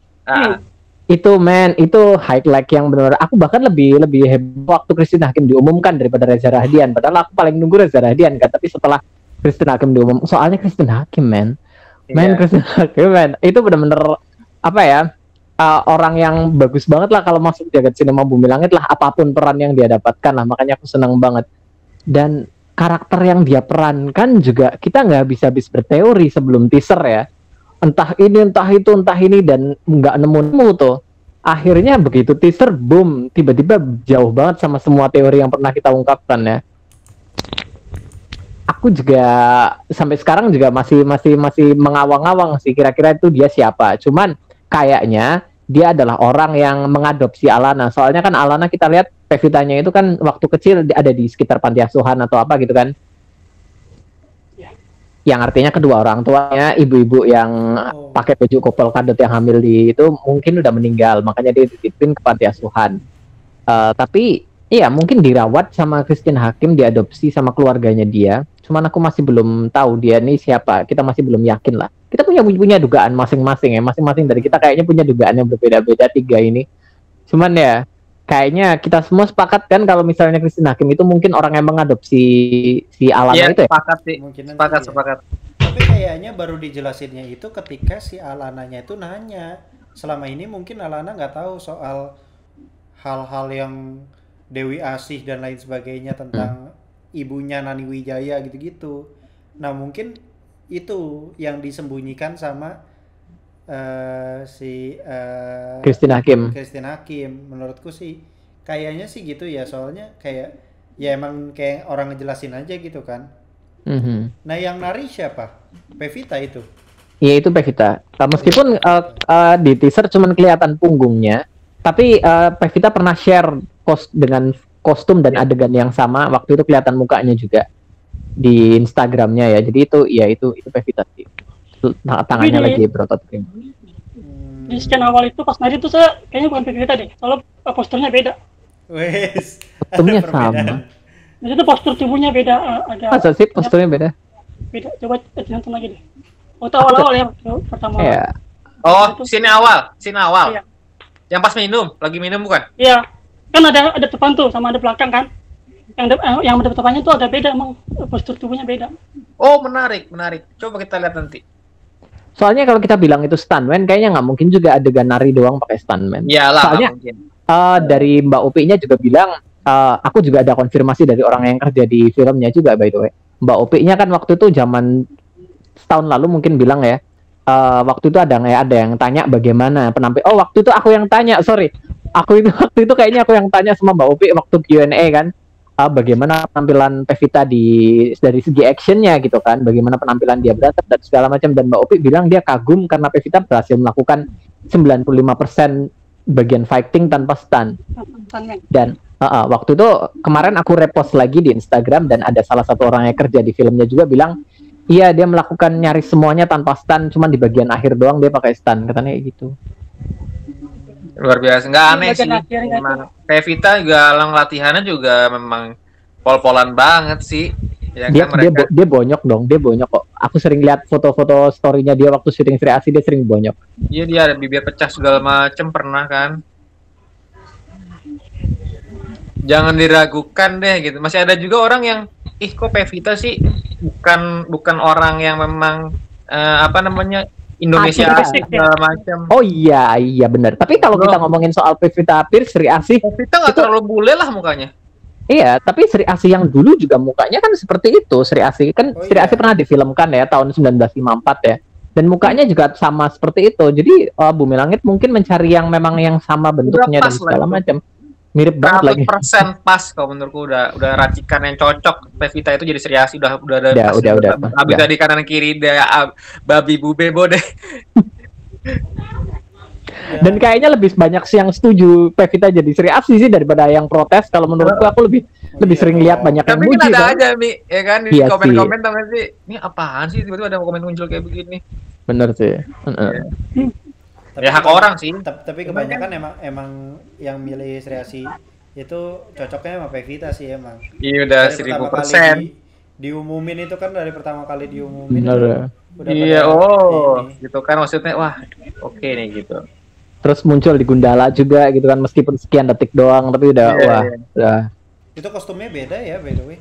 Itu itu highlight yang benar. Aku bahkan lebih heboh waktu Christine Hakim diumumkan daripada Reza Rahadian. Padahal aku paling nunggu Reza Rahadian kan. Tapi setelah Christine Hakim diumum, soalnya Christine Hakim Christine Hakim itu benar-benar apa ya? Orang yang bagus banget lah kalau masuk jagat sinema Bumi Langit lah, apapun peran yang dia dapatkan lah, makanya aku senang banget. Dan karakter yang dia perankan juga kita nggak habis berteori sebelum teaser ya, entah ini entah itu entah ini, dan nggak nemu tuh. Akhirnya begitu teaser, boom, tiba-tiba jauh banget sama semua teori yang pernah kita ungkapkan ya. Aku juga sampai sekarang juga masih mengawang-awang sih kira-kira itu dia siapa. Cuman kayaknya dia adalah orang yang mengadopsi Alana. Soalnya kan Alana kita lihat Pevitanya itu kan waktu kecil ada di sekitar panti asuhan atau apa gitu kan. Yang artinya kedua orang tuanya, ibu-ibu yang pakai baju kopel kadut yang hamil di itu mungkin udah meninggal, makanya dia dititipin ke panti asuhan. Tapi iya mungkin dirawat sama Christine Hakim, diadopsi sama keluarganya dia. Cuman aku masih belum tahu dia nih siapa. Kita masih belum yakin lah. Kita punya dugaan masing-masing ya. Masing-masing dari kita kayaknya punya dugaan yang berbeda-beda tiga ini. Cuman ya kayaknya kita semua sepakat kan kalau misalnya Christine Hakim itu mungkin orang yang mengadopsi si Alana itu ya. Sepakat sih. Sepakat. Tapi kayaknya baru dijelasinnya itu ketika si Alananya itu nanya. Selama ini mungkin Alana nggak tahu soal hal-hal yang Dewi Asih dan lain sebagainya tentang ibunya Nani Wijaya gitu-gitu. Nah mungkin itu yang disembunyikan sama Christine Hakim. Menurutku sih kayaknya sih gitu ya, soalnya kayak ya emang kayak orang ngejelasin aja gitu kan. Nah yang nari siapa? Pevita itu? Iya itu Pevita. Meskipun di teaser cuman kelihatan punggungnya, tapi Pevita pernah share dengan kostum dan adegan yang sama, waktu itu kelihatan mukanya juga di Instagramnya ya. Jadi itu Pevita sih. Tangannya lagi berotot krim. Di scan awal itu pas nari itu saya kayaknya bukan Pevita deh, soalnya posturnya beda. Wes. Kostumnya sama. Di situ postur tubuhnya beda, ada. Masa sih posturnya beda? Beda. Coba nonton lagi deh. Waktu awal-awal ya, pertama. Iya. Oh, scene awal. Iya. Yang pas lagi minum bukan? Iya. Kan ada depan tuh sama ada belakang kan. Yang ada depannya tuh agak beda, emang postur tubuhnya beda. Oh, menarik. Coba kita lihat nanti. Soalnya kalau kita bilang itu stuntman, kayaknya nggak mungkin juga adegan nari doang pakai stuntman. Iyalah, soalnya dari Mbak Upi-nya juga bilang, aku juga ada konfirmasi dari orang yang kerja di filmnya juga by the way. Mbak Upi-nya kan waktu itu zaman setahun lalu mungkin bilang ya, waktu itu ada yang tanya bagaimana penampil. Oh waktu itu aku yang tanya, sorry. Waktu itu kayaknya aku yang tanya sama Mbak Upi waktu Q&A kan. Bagaimana penampilan Pevita dari segi actionnya gitu kan, bagaimana penampilan dia berantem dan segala macam, dan Mbak Upi bilang dia kagum karena Pevita berhasil melakukan 95% bagian fighting tanpa stun. Dan waktu itu kemarin aku repost lagi di Instagram dan ada salah satu orang yang kerja di filmnya juga bilang, iya dia melakukan nyaris semuanya tanpa stun, cuma di bagian akhir doang dia pakai stun, katanya gitu. Luar biasa, nggak aneh sih. Memang Pevita juga latihannya juga memang pol-polan banget sih. Ya dia, kan, dia bonyok dong, dia bonyok kok. Aku sering lihat foto-foto story-nya dia waktu syuting Sri Asih, dia sering bonyok. Iya dia ada bibir pecah segala macem pernah kan. Jangan diragukan deh gitu. Masih ada juga orang yang, kok Pevita sih bukan orang yang memang Indonesia segala macam. Oh iya benar. Tapi kalau kita ngomongin soal Pevita Pierce, Sri Asih, Pevita nggak terlalu bule lah mukanya. Iya, tapi Sri Asih yang dulu juga mukanya kan seperti itu. Sri Asih kan Asih pernah difilmkan ya tahun 1954 ya. Dan mukanya juga sama seperti itu. Jadi Bumi Langit mungkin mencari yang memang yang sama bentuknya dan segala macam. Mirip banget lagi. 100% pas kalau menurutku udah racikan yang cocok. Pevita itu jadi Sri Asih udah Habis dari kanan kiri dia babi bubebo deh. Dan kayaknya lebih banyak sih yang setuju Pevita jadi Sri Asih sih daripada yang protes. Kalau menurutku aku lebih sering lihat banyak yang muji. Tapi kan ada aja Mi, ya kan di komen-komen tau gak sih, ini apaan sih tiba-tiba ada komen muncul kayak begini. Bener sih. Ya hak orang sih. Tapi kebanyakan emang yang milih Sri Asih itu cocoknya sama Pevita sih emang. Iya udah Dari pertama 1000%. diumumin itu kan dari pertama kali diumumin Bener itu ya. udah Iya, pada oh, ini. gitu kan maksudnya, wah, oke nih gitu. Terus muncul di Gundala juga gitu kan, meskipun sekian detik doang, tapi udah Iya, wah, iya. udah. Itu kostumnya beda ya by the way.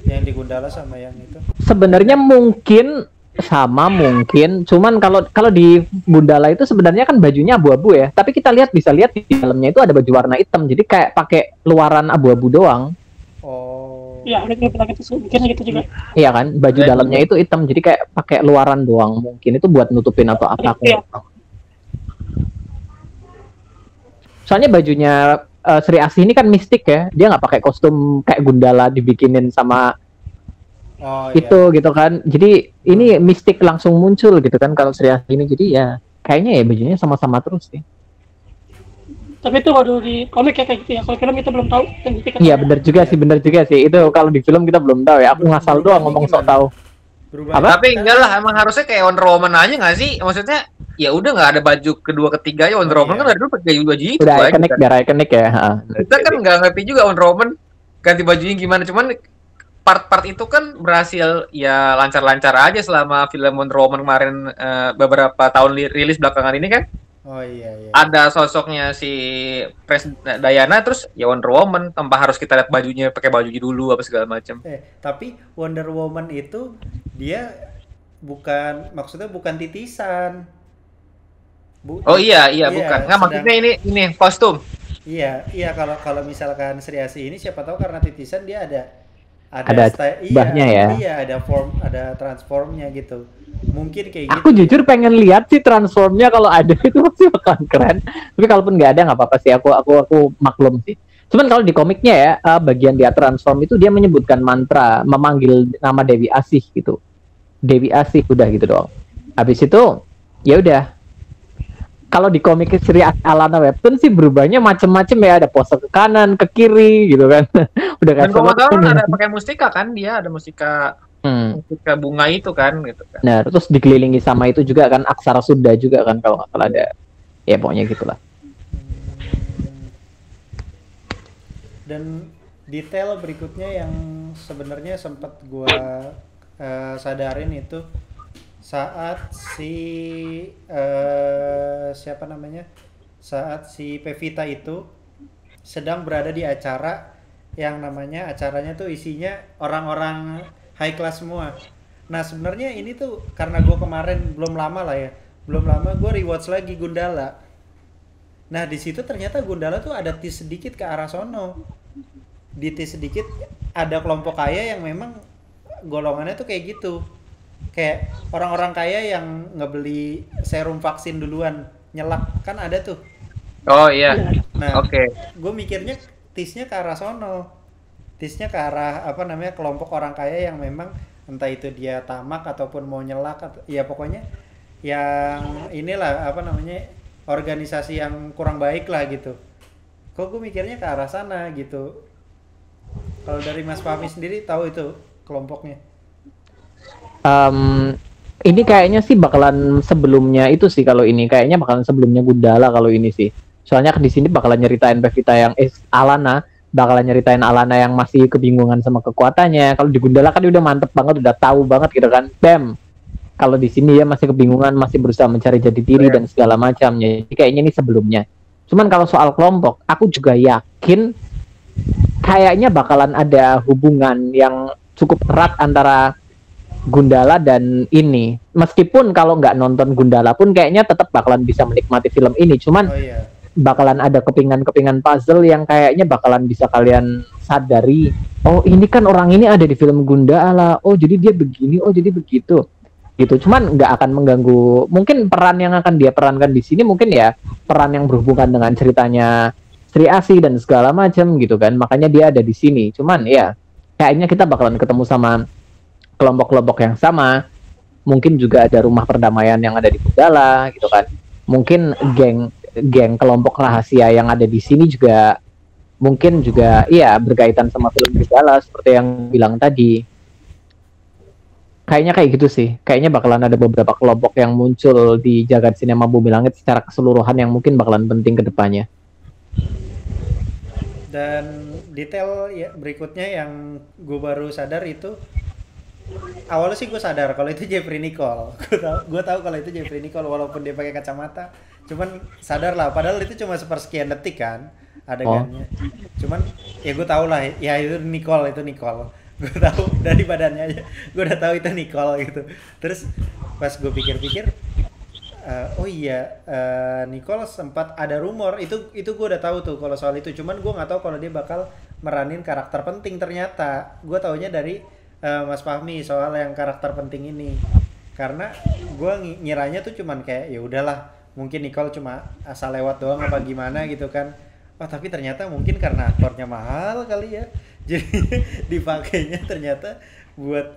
Yang di Gundala sama yang itu. Sebenarnya mungkin sama mungkin, cuman kalau di Gundala itu sebenarnya kan bajunya abu-abu ya, tapi kita bisa lihat di dalamnya itu ada baju warna hitam, jadi kayak pakai luaran abu-abu doang. Oh. Iya, udah bilang gitu, mikirnya gitu juga. Iya kan, baju Iya, dalamnya itu hitam, jadi kayak pakai luaran doang, mungkin itu buat nutupin atau apa. Aku Iya. nggak tahu. Soalnya bajunya Sri Asih ini kan mistik ya, dia nggak pakai kostum kayak Gundala dibikinin sama Oh itu iya. gitu kan. Jadi ini mistik langsung muncul gitu kan kalau Sri Asih ini. Jadi ya kayaknya ya bajunya sama-sama terus sih. Tapi itu baru di komik ya kayak gitu ya. Kalau film kita belum tahu. Dan kita Iya benar juga sih. Itu kalau di film kita belum tahu ya. Aku ngasal doang ngomong sok tahu. Berubah. Apa? Tapi enggak lah, emang harusnya kayak Wonder Woman aja nggak sih? Maksudnya, ya udah nggak ada baju kedua ketiga ya Wonder Oh, Woman iya. kan dari dulu pakai baju itu Udah aja ikonik, kan. biar ikonik ya. Ha. Kita kan nggak ngerti juga Wonder Woman ganti bajunya gimana, cuman part-part itu kan berhasil ya lancar-lancar aja selama film Wonder Woman kemarin beberapa tahun rilis belakangan ini kan. Oh iya iya. Ada sosoknya si Pres Diana terus ya Wonder Woman tanpa harus kita lihat bajunya pakai bajunya dulu apa segala macam. Tapi Wonder Woman itu dia maksudnya bukan titisan. Oh iya bukan. Nggak maksudnya ini kostum. Iya kalau misalkan Sri Asih ini siapa tahu karena titisan dia ada bahnya ya. Iya, ada transformnya gitu. Mungkin kayak gitu. Aku jujur pengen lihat sih transformnya, kalau ada itu pasti bakalan keren. Tapi kalaupun nggak ada nggak apa-apa sih. Aku maklum sih. Cuman kalau di komiknya ya, bagian dia transform itu dia menyebutkan mantra, memanggil nama Dewi Asih gitu. Dewi Asih udah gitu doang. Habis itu ya udah. Kalau di komik Sri Alana Webtoon sih berubahnya macem-macem ya, ada pose ke kanan, ke kiri gitu kan. Udah Dan kayak kalau nggak salah kan ada pakai mustika kan, dia ada mustika bunga itu kan gitu kan. Nah, terus dikelilingi sama itu juga kan, aksara Sunda juga kan kalau nggak salah ada. Ya pokoknya gitulah. Dan detail berikutnya yang sebenarnya sempat gua sadarin itu saat siapa namanya? Saat si Pevita itu sedang berada di acara yang namanya acaranya tuh isinya orang-orang high class semua. Nah sebenarnya ini tuh karena gue kemarin belum lama gue rewatch lagi Gundala. Nah di situ ternyata Gundala tuh ada tease sedikit ke arah sono. Di tease sedikit ada kelompok kaya yang memang golongannya tuh kayak gitu. Kayak orang-orang kaya yang ngebeli serum vaksin duluan nyelak kan ada tuh. Oh iya. Nah, Oke. gue mikirnya tease-nya ke arah sono. Tease-nya ke arah kelompok orang kaya yang memang entah itu dia tamak ataupun mau nyelak atau ya pokoknya yang inilah organisasi yang kurang baik lah gitu. Kok gue mikirnya ke arah sana gitu. Kalau dari Mas Fahmi sendiri tahu itu kelompoknya? Ini kayaknya sih bakalan sebelumnya itu sih, kalau ini kayaknya bakalan sebelumnya Gundala kalau ini sih. Soalnya di sini bakalan nyeritain Pevita yang Alana, bakalan nyeritain Alana yang masih kebingungan sama kekuatannya. Kalau di Gundala kan dia udah mantep banget, udah tahu banget gitu kan. Bam. Kalau di sini ya masih kebingungan, masih berusaha mencari jati diri dan segala macamnya. Jadi kayaknya ini sebelumnya. Cuman kalau soal kelompok, aku juga yakin kayaknya bakalan ada hubungan yang cukup erat antara Gundala dan ini. Meskipun kalau nggak nonton Gundala pun kayaknya tetap bakalan bisa menikmati film ini. Cuman bakalan ada kepingan-kepingan puzzle yang kayaknya bakalan bisa kalian sadari. Oh ini kan orang ini ada di film Gundala. Oh jadi dia begini. Oh jadi begitu. Gitu. Cuman nggak akan mengganggu. Mungkin peran yang akan dia perankan di sini mungkin ya peran yang berhubungan dengan ceritanya Sri Asih dan segala macam gitu kan. Makanya dia ada di sini. Cuman ya kayaknya kita bakalan ketemu sama kelompok-kelompok yang sama. Mungkin juga ada rumah perdamaian yang ada di Gundala gitu kan. Mungkin geng kelompok rahasia yang ada di sini juga mungkin juga iya berkaitan sama film Gundala seperti yang bilang tadi. Kayaknya kayak gitu sih. Kayaknya bakalan ada beberapa kelompok yang muncul di jagat sinema Bumi Langit secara keseluruhan yang mungkin bakalan penting ke depannya. Dan detail ya berikutnya yang gue baru sadar itu, awalnya sih gue sadar kalau itu Jeffrey Nicole. Gue tahu kalau itu Jeffrey Nicole walaupun dia pakai kacamata. Cuman sadar lah, padahal itu cuma sepersekian detik kan adegannya. Cuman ya gue tahu lah, ya itu Nicole, gue tahu dari badannya aja, gue udah tahu itu Nicole gitu. Terus pas gue pikir-pikir, oh iya, Nicole sempat ada rumor itu gue udah tahu tuh kalau soal itu. Cuman gue nggak tahu kalau dia bakal meranin karakter penting. Ternyata gue taunya dari Mas Fahmi soal yang karakter penting ini, karena gue ngiranya tuh cuman kayak ya udahlah, mungkin Nicole cuma asal lewat doang apa gimana gitu kan. Oh tapi ternyata mungkin karena aktornya mahal kali ya, jadi dipakainya ternyata buat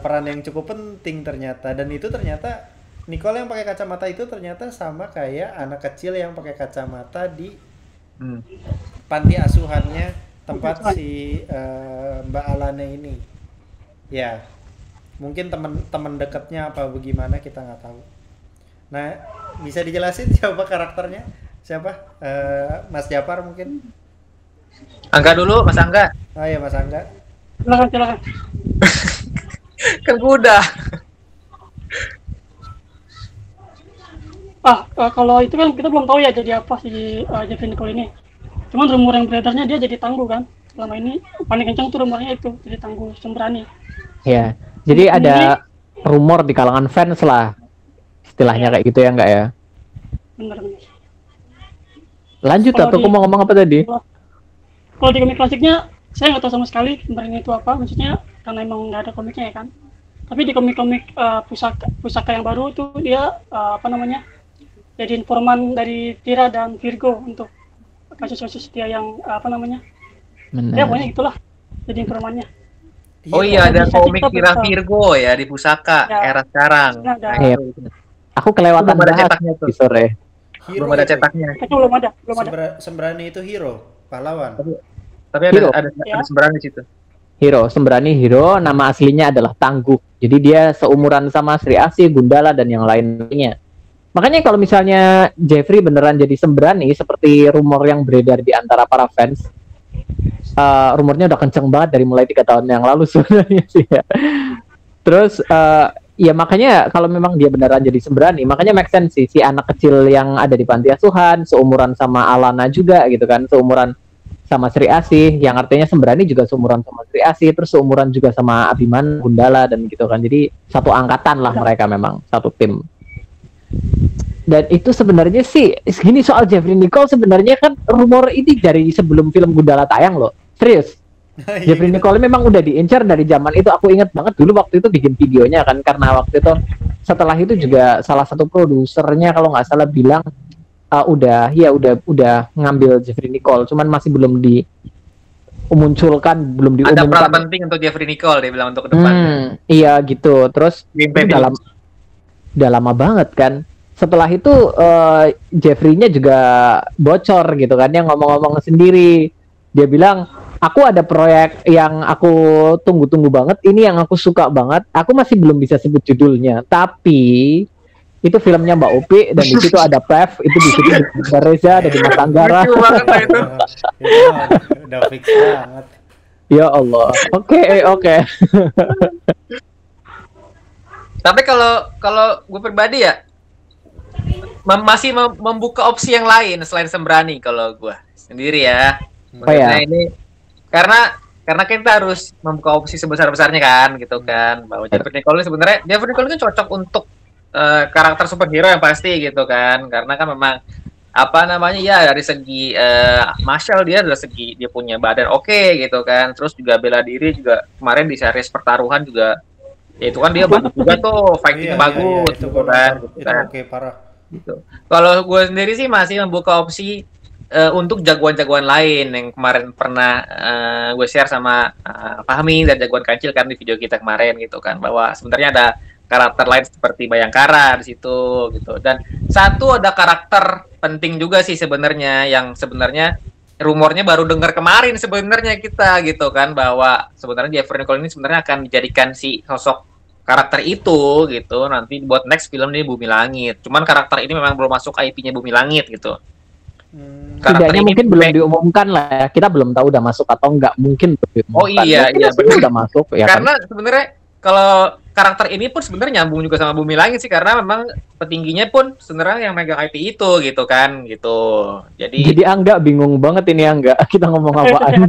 peran yang cukup penting ternyata. Dan itu ternyata Nicole yang pakai kacamata itu ternyata sama kayak anak kecil yang pakai kacamata di panti asuhannya tempat si Mbak Alana ini. Ya, mungkin teman dekatnya apa bagaimana kita nggak tahu. Nah, bisa dijelasin siapa karakternya? Siapa? Mas Japar mungkin? Angga dulu, Mas Angga. Oh iya, Mas Angga. Silakan. Kan gue udah. Kalau itu kan kita belum tahu ya jadi apa si Jeffrey Nicole ini. Cuman rumor yang beredarnya dia jadi tangguh kan. Selama ini paling kencang tuh rumornya itu jadi tangguh sembrani. Ya, jadi ada rumor di kalangan fans lah, istilahnya kayak gitu ya, enggak ya? Bener. Lanjut, atau aku mau ngomong apa tadi? Kalau di komik klasiknya saya nggak tahu sama sekali sembrani itu apa, maksudnya karena emang nggak ada komiknya ya kan. Tapi di komik-komik pusaka yang baru itu dia jadi informan dari Tira dan Virgo untuk kasus-kasus dia yang ya pokoknya gitulah, jadi informannya. Oh iya, ada komik Tira Virgo ya di pusaka ya, era sekarang. Ya, aku kelewatan bahas di sore. Belum ada cetaknya. Belum ada. Sembrani itu hero, pahlawan. Tapi ada Sembrani di situ. Sembrani hero, nama aslinya adalah Tangguh. Jadi dia seumuran sama Sri Asih, Gundala, dan yang lainnya. Makanya kalau misalnya Jeffrey beneran jadi Sembrani, seperti rumor yang beredar di antara para fans, rumornya udah kenceng banget dari mulai 3 tahun yang lalu sebenarnya sih ya. Terus, ya makanya kalau memang dia beneran jadi Sembrani, makanya make sense sih, si anak kecil yang ada di panti asuhan, seumuran sama Alana juga gitu kan, seumuran sama Sri Asih, yang artinya Sembrani juga seumuran sama Sri Asih, terus seumuran juga sama Abiman, Gundala, dan gitu kan. Jadi satu angkatan lah mereka, memang satu tim. Dan itu sebenarnya sih, gini soal Jeffrey Nicole, sebenarnya kan rumor ini dari sebelum film Gundala tayang loh, serius. Jeffrey Nicole memang udah diincar dari zaman itu. Aku ingat banget dulu waktu itu bikin videonya kan, karena waktu itu setelah itu juga salah satu produsernya kalau nggak salah bilang udah ngambil Jeffrey Nicole, cuman masih belum dimunculkan, belum diumumkan. Ada peran penting untuk Jeffrey Nicole, dia bilang, untuk ke depan. Iya gitu. Terus udah lama banget kan. Setelah itu Jeffrey-nya juga bocor gitu kan, yang ngomong-ngomong sendiri. Dia bilang, aku ada proyek yang aku tunggu-tunggu banget, ini yang aku suka banget. Aku masih belum bisa sebut judulnya, tapi itu filmnya Mbak Upi, dan di situ ada Pev, itu di situ ada Reza, ada Dimas Anggara. Lucu banget lah itu. Udah fix banget. Ya Allah. Oke. Tapi kalau gue pribadi ya masih membuka opsi yang lain selain Sembrani kalau gue sendiri ya. Maksudnya ini karena kita harus membuka opsi sebesar-besarnya kan gitu kan, bahwa Jeffrey Nicole sebenarnya kan cocok untuk karakter superhero yang pasti gitu kan, karena kan memang ya dari segi martial dia dari segi dia punya badan oke gitu kan, terus juga bela diri juga kemarin di series pertaruhan juga ya itu kan dia bagus juga tuh, fighting bagus itu gitu kan. Oke, parah gitu. Kalau gue sendiri sih masih membuka opsi untuk jagoan-jagoan lain yang kemarin pernah gue share sama Fahmi dan jagoan kancil kan di video kita kemarin gitu kan, bahwa sebenarnya ada karakter lain seperti Bayangkara di situ gitu. Dan satu ada karakter penting juga sih sebenarnya, yang sebenarnya rumornya baru dengar kemarin sebenarnya kita gitu kan, bahwa sebenarnya Jeffrey Nicole ini sebenarnya akan dijadikan si sosok karakter itu gitu nanti buat next film ini Bumi Langit. Cuman karakter ini memang belum masuk IP-nya Bumi Langit gitu. Karakter Setidaknya ini mungkin belum diumumkan lah ya. Kita belum tahu udah masuk atau enggak. Mungkin belum diumumkan. Oh iya, Mungkin iya, aslinya benar. udah masuk ya kan. Karena sebenarnya kalau karakter ini pun sebenarnya nyambung juga sama Bumi Langit sih, karena memang petingginya pun sebenarnya yang megang IP itu gitu kan gitu. Jadi Angga bingung banget ini Angga. Kita ngomong apaan.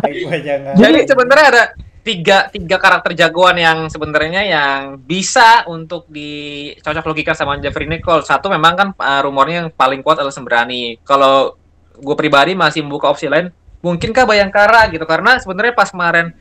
Gua jangan. Jadi sebenarnya ada tiga karakter jagoan yang sebenarnya yang bisa untuk dicocok logikan sama Jeffrey Nicole. Satu memang kan rumornya yang paling kuat adalah Sembrani. Kalau gue pribadi masih membuka opsi lain, mungkinkah Bayangkara gitu, karena sebenarnya pas kemarin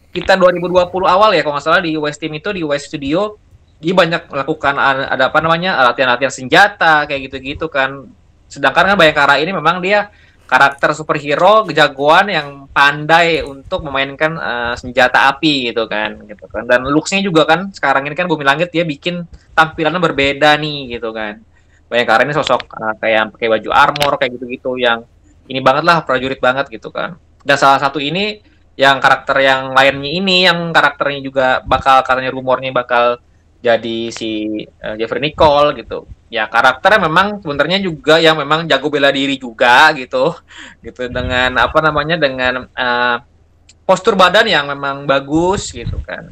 kita 2020 awal ya kalau nggak salah di West Team itu di West Studio dia banyak melakukan ada apa namanya latihan-latihan senjata kayak gitu-gitu kan. Sedangkan kan Bayangkara ini memang dia karakter superhero jagoan yang pandai untuk memainkan senjata api gitu kan dan looks-nya juga kan sekarang ini kan Bumi Langit dia bikin tampilannya berbeda nih gitu kan. Bayangkara ini sosok kayak pakai baju armor kayak gitu-gitu yang ini banget lah prajurit banget gitu kan. Dan salah satu ini yang karakter yang lainnya ini yang karakternya juga bakal katanya rumornya bakal jadi si Jeffrey Nicole gitu. Ya karakternya memang sebenarnya juga yang memang jago bela diri juga gitu dengan apa namanya dengan postur badan yang memang bagus gitu kan.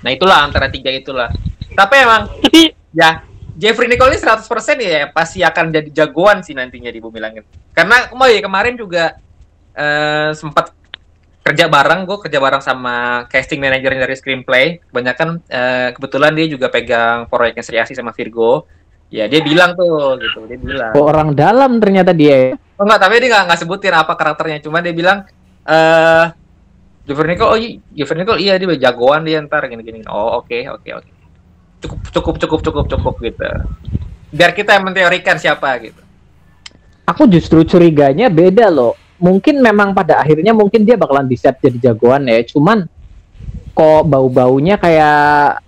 Nah itulah antara tiga itulah. Tapi emang ya Jeffrey Nicole ini 100% ya pasti akan jadi jagoan sih nantinya di Bumi Langit. Karena kemarin juga sempat kerja bareng sama casting manager dari screenplay. Kebanyakan kebetulan dia juga pegang proyeknya Sri Asih sama Virgo. Ya dia bilang tuh gitu, dia bilang. Oh, orang dalam ternyata dia. Oh enggak, tapi dia nggak sebutin apa karakternya, cuma dia bilang Jeffrey Nicole iya dia jagoan dia ntar gini. Oh oke. Cukup gitu. Biar kita yang menteorikan siapa gitu. Aku justru curiganya beda loh. Mungkin memang pada akhirnya mungkin dia bakalan di-set jadi jagoan ya. Cuman kok bau-baunya kayak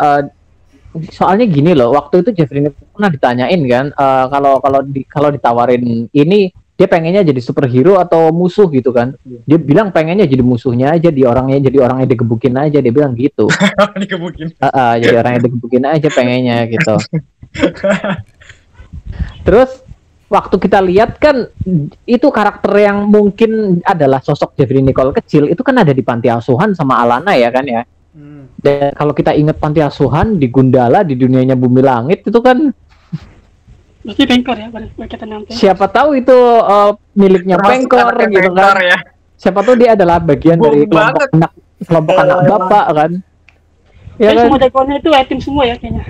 soalnya gini loh. Waktu itu Jeffrey Nicole pernah ditanyain kan kalau ditawarin ini dia pengennya jadi superhero atau musuh gitu kan. Dia bilang pengennya jadi musuhnya aja, jadi orangnya digebukin aja, dia bilang gitu. Digebukin. Jadi orangnya digebukin aja pengennya gitu. Terus waktu kita lihat kan itu karakter yang mungkin adalah sosok Jeffrey Nicole kecil itu kan ada di panti asuhan sama Alana ya kan ya. Dan kalau kita ingat panti asuhan di Gundala di dunianya Bumi Langit itu kan berarti Pengkor ya berkaitan nanti. Siapa tahu itu miliknya Pengkor gitu kan. Ya. Siapa tahu dia adalah bagian dari kelompok anak bapak kan. Ya kan? Semua jagoannya itu tim semua ya kayaknya.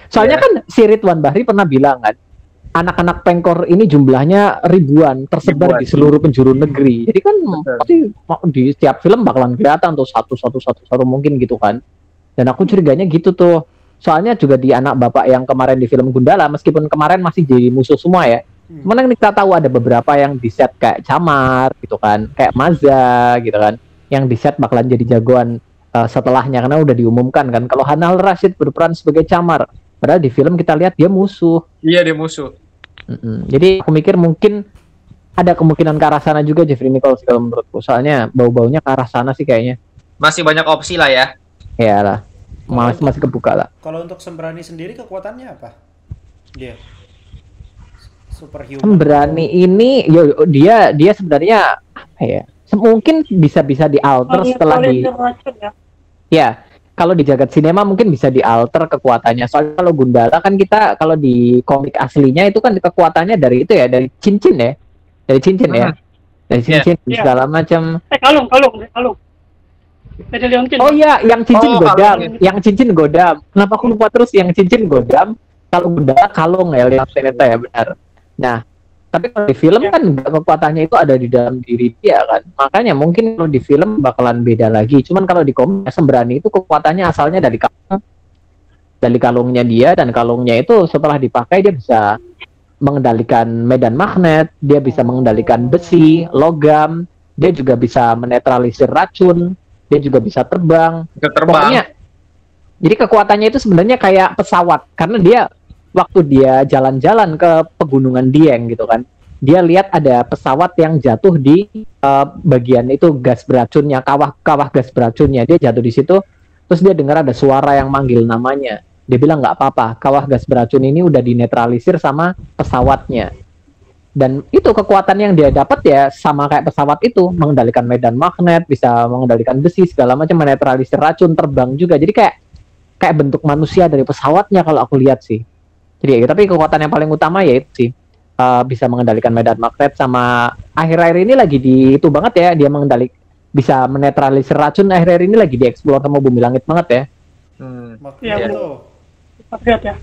Soalnya kan si Ridwan Bahri pernah bilang kan anak-anak Pengkor ini jumlahnya ribuan tersebar di seluruh penjuru negeri. Jadi kan pasti di setiap film bakalan kelihatan tuh satu mungkin gitu kan. Dan aku curiganya gitu tuh. Soalnya juga di anak bapak yang kemarin di film Gundala meskipun kemarin masih jadi musuh semua ya. Cuman yang kita tahu ada beberapa yang di set kayak Camar gitu kan, kayak Maza gitu kan. Yang di set bakalan jadi jagoan setelahnya karena udah diumumkan kan. Kalau Hanal Rashid berperan sebagai Camar. Padahal di film kita lihat dia musuh. Iya dia musuh. Jadi aku mikir mungkin ada kemungkinan ke arah sana juga Jeffrey Nicole kalau menurutku. Soalnya bau-baunya ke arah sana sih kayaknya. Masih banyak opsi lah ya. Iyalah. Masih kebuka lah. Kalau untuk Sembrani sendiri kekuatannya apa? Dia superhuman. Sembrani ini dia sebenarnya apa ya? Mungkin bisa dialter setelah di ya. Kalau di jagat sinema mungkin bisa dialter kekuatannya. Soalnya kalau Gundala kan kita kalau di komik aslinya itu kan kekuatannya dari itu ya, dari cincin ya. Dari cincin ya. Dari cincin segala macam. Kalung. Oh iya, yang cincin godam. Yang cincin godam. Kenapa aku lupa terus yang cincin godam? Kalau Gundala kalung ya, yang ternyata ya benar. Nah, tapi kalau di film kan kekuatannya itu ada di dalam diri dia kan. Makanya mungkin kalau di film bakalan beda lagi. Cuman kalau di komik Sembrani itu kekuatannya asalnya dari kalungnya dia, dan kalungnya itu setelah dipakai dia bisa mengendalikan medan magnet, dia bisa mengendalikan besi, logam, dia juga bisa menetralisir racun, dia juga bisa terbang. Pokoknya jadi kekuatannya itu sebenarnya kayak pesawat karena dia waktu dia jalan-jalan ke pegunungan Dieng gitu kan, dia lihat ada pesawat yang jatuh di bagian itu gas beracunnya, kawah gas beracunnya, dia jatuh di situ, terus dia dengar ada suara yang manggil namanya, dia bilang nggak apa-apa, kawah gas beracun ini udah dinetralisir sama pesawatnya. Dan itu kekuatan yang dia dapat ya sama kayak pesawat itu, mengendalikan medan magnet, bisa mengendalikan besi segala macam, menetralisir racun, terbang juga. Jadi kayak bentuk manusia dari pesawatnya kalau aku lihat sih. Jadi tapi kekuatan yang paling utama ya itu sih, bisa mengendalikan medan magnet, sama akhir-akhir ini lagi di itu banget ya, dia bisa menetralisir racun, akhir-akhir ini lagi dieksplor sama bumi langit banget ya. Iya, Magneto. Patriot ya.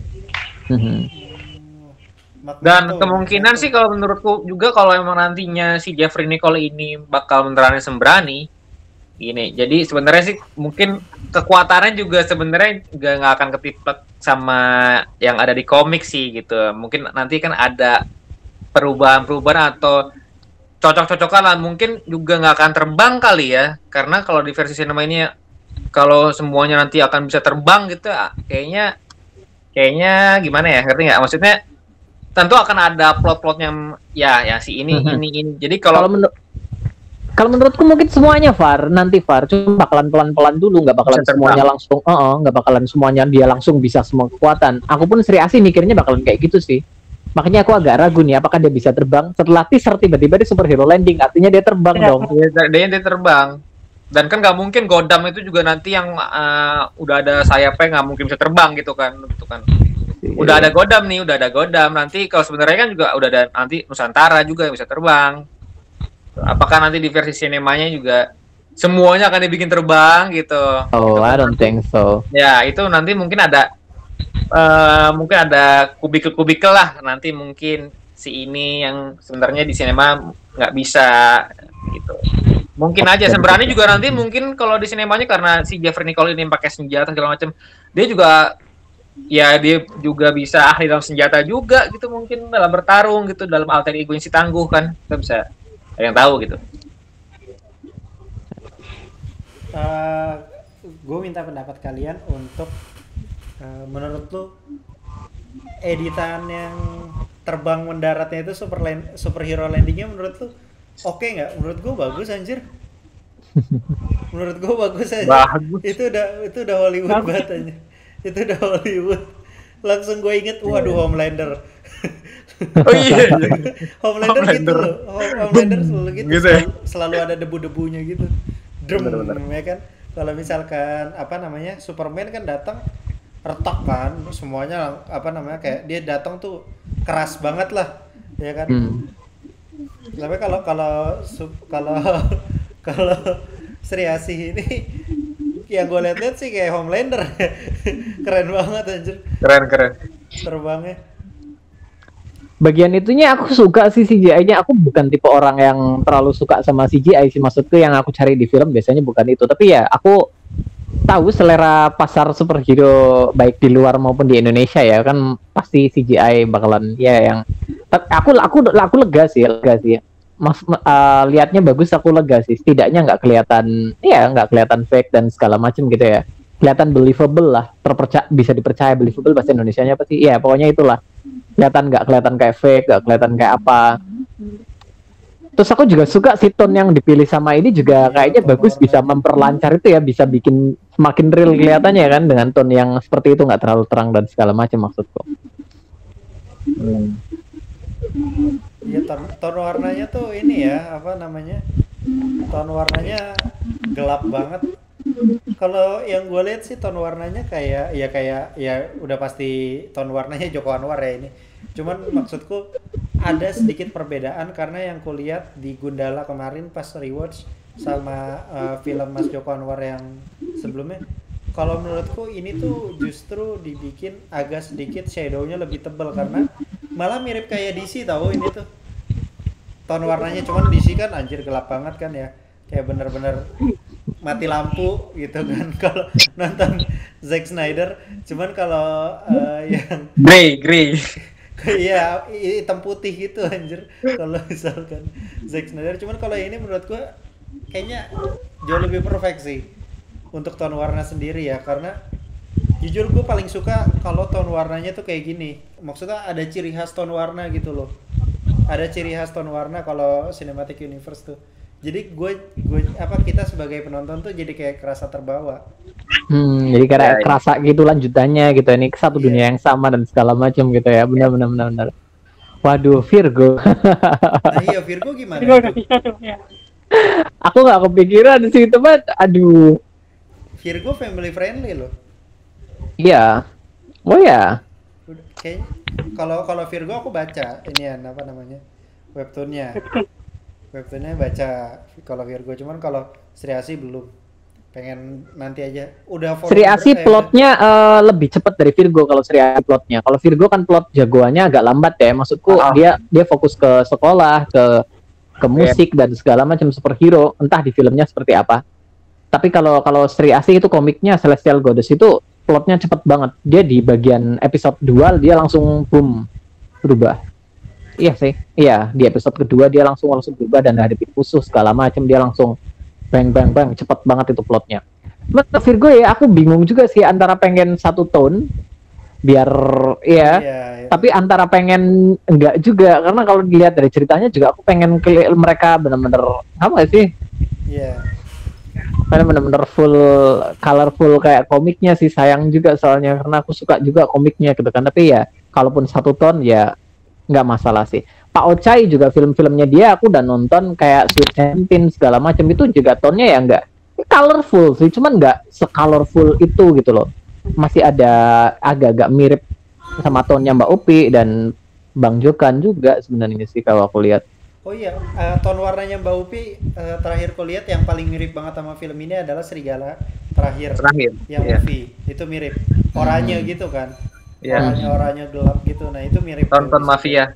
Dan Magneto. kemungkinan sih kalau menurutku juga kalau emang nantinya si Jeffrey Nicole ini bakal beneran sembrani gini. Jadi sebenarnya sih mungkin kekuatannya juga sebenarnya nggak akan ketiplek sama yang ada di komik sih gitu. Mungkin nanti kan ada perubahan-perubahan atau cocok-cocokan lah. Mungkin juga nggak akan terbang kali ya. Karena kalau di versi sinema ini kalau semuanya nanti akan bisa terbang gitu, kayaknya gimana ya, ngerti nggak? Maksudnya tentu akan ada plot-plotnya ya si ini. Jadi kalau menurutku mungkin semuanya nanti cuma bakalan pelan-pelan dulu, nggak bakalan semuanya langsung nggak bakalan semuanya dia langsung bisa semua kekuatan. Aku pun Sri Asih mikirnya bakalan kayak gitu sih. Makanya aku agak ragu nih apakah dia bisa terbang setelah teaser tiba-tiba dia superhero landing, artinya dia terbang dong. Dia terbang. Dan kan nggak mungkin Godam itu juga nanti yang udah ada sayapnya nggak mungkin bisa terbang gitu kan. Udah ada Godam nanti kalau sebenarnya kan juga udah ada nanti Nusantara juga yang bisa terbang. Apakah nanti di versi sinemanya juga semuanya akan dibikin terbang gitu? Oh, I don't think so. Ya itu nanti mungkin ada kubikel lah, nanti mungkin si ini yang sebenarnya di sinema nggak bisa gitu. Mungkin aja sebenarnya juga nanti mungkin kalau di sinemanya karena si Jeffrey Nicole ini pakai senjata segala macam, dia juga bisa ahli dalam senjata juga gitu, mungkin dalam bertarung gitu, dalam alter ego si Tangguh kan, kita bisa ada yang tahu gitu. Gue minta pendapat kalian untuk menurut lu editan yang terbang mendaratnya itu superhero landingnya menurut lu oke nggak? Menurut gue bagus anjir. Menurut gue bagus aja. Bagus. Itu udah Hollywood banget aja. Itu udah Hollywood. Langsung gue inget, waduh Homelander. Oh iya. Homelander gitu loh. Homelander selalu gitu ya? Selalu ada debu-debunya gitu. Ya kan. Kalau misalkan Superman kan datang retak kan, semuanya kayak dia datang tuh keras banget lah, ya kan. Tapi kalau Sri Asih ini yang gue lihat sih kayak Homelander. Keren banget anjir. Keren. Terbangnya. Bagian itunya aku suka sih CGI-nya. Aku bukan tipe orang yang terlalu suka sama CGI sih. Maksudku yang aku cari di film biasanya bukan itu. Tapi ya aku tahu selera pasar superhero baik di luar maupun di Indonesia ya kan, pasti CGI bakalan ya yang aku lega sih. Lihatnya bagus, aku lega sih. Setidaknya nggak kelihatan fake dan segala macam gitu ya. Kelihatan believable lah, bisa dipercaya. Believable bahasa Indonesianya apa sih? Ya pokoknya itulah. Nggak kelihatan kayak fake, nggak kelihatan kayak apa. Terus aku juga suka si tone yang dipilih sama ini juga kayaknya bagus, bisa memperlancar itu ya, bisa bikin semakin real kelihatannya kan, dengan tone yang seperti itu, nggak terlalu terang dan segala macam maksudku. Iya, tone warnanya tuh ini ya, tone warnanya gelap banget. Kalau yang gue lihat sih tone warnanya kayak udah pasti tone warnanya Joko Anwar ya ini. Cuman maksudku ada sedikit perbedaan karena yang kulihat di Gundala kemarin pas rewatch sama film Mas Joko Anwar yang sebelumnya. Kalau menurutku ini tuh justru dibikin agak sedikit shadow-nya lebih tebal karena malah mirip kayak DC tahu ini tuh. Tone warnanya cuman DC kan anjir gelap banget kan ya. Kayak bener-bener mati lampu gitu kan kalau nonton Zack Snyder. Cuman kalau yang Grey. Iya, hitam putih gitu anjir. Kalau misalkan Zack Snyder, cuman kalau ini menurut gua kayaknya jauh lebih perfect sih untuk tone warna sendiri ya, karena jujur gue paling suka kalau tone warnanya tuh kayak gini. Maksudnya ada ciri khas tone warna gitu loh. Ada ciri khas tone warna kalau Cinematic Universe tuh. Jadi kita sebagai penonton tuh jadi kayak kerasa terbawa. Jadi kayak kerasa gitu lanjutannya gitu, ini satu dunia yang sama dan segala macam gitu ya. Benar. Waduh, Virgo. Nah iya, Virgo gimana? Virgo udah bisa tuh ya. Aku nggak kepikiran sih teman. Aduh. Virgo family friendly loh. Iya. Oh ya. Kayaknya kalau Virgo aku baca inian apa namanya? Webtoonnya. Webtoonnya baca kalau Virgo, cuman kalau Sri Asih belum. Pengen nanti aja. Udah follow Sri Asih berapa ya? plotnya lebih cepat dari Virgo kalau Sri Asih plotnya. Kalau Virgo kan plot jagoannya agak lambat ya. Maksudku dia fokus ke sekolah, ke musik dan segala macam superhero. Entah di filmnya seperti apa. Tapi kalau Sri Asih itu komiknya Celestial Goddess itu plotnya cepet banget. Dia di bagian episode 2 dia langsung boom berubah. Iya sih. Iya, di episode kedua dia langsung berubah dan hadapi musuh segala macam dia langsung bang cepet banget itu plotnya. Cuma Virgo ya aku bingung juga sih antara pengen satu tone biar ya, tapi antara pengen enggak juga karena kalau dilihat dari ceritanya juga aku pengen mereka benar-benar apa sih? Iya. Karena benar-benar full colorful kayak komiknya sih, sayang juga soalnya karena aku suka juga komiknya gitu kan. Tapi ya kalaupun satu tone ya nggak masalah sih. Pak Ochai juga film-filmnya dia aku udah nonton kayak Sweet Seventeen segala macam itu juga tone-nya ya nggak colorful sih, cuman nggak se-colorful itu gitu loh. Masih ada agak-agak mirip sama tone-nya Mbak Upi dan Bang Jokan juga sebenarnya sih kalau aku lihat. Oh iya, tone warnanya Mbak Upi terakhir ku lihat yang paling mirip banget sama film ini adalah Serigala terakhir. Yang movie itu mirip. Oranye gitu kan. Oranye gelap gitu. Nah, itu mirip tonton mafia.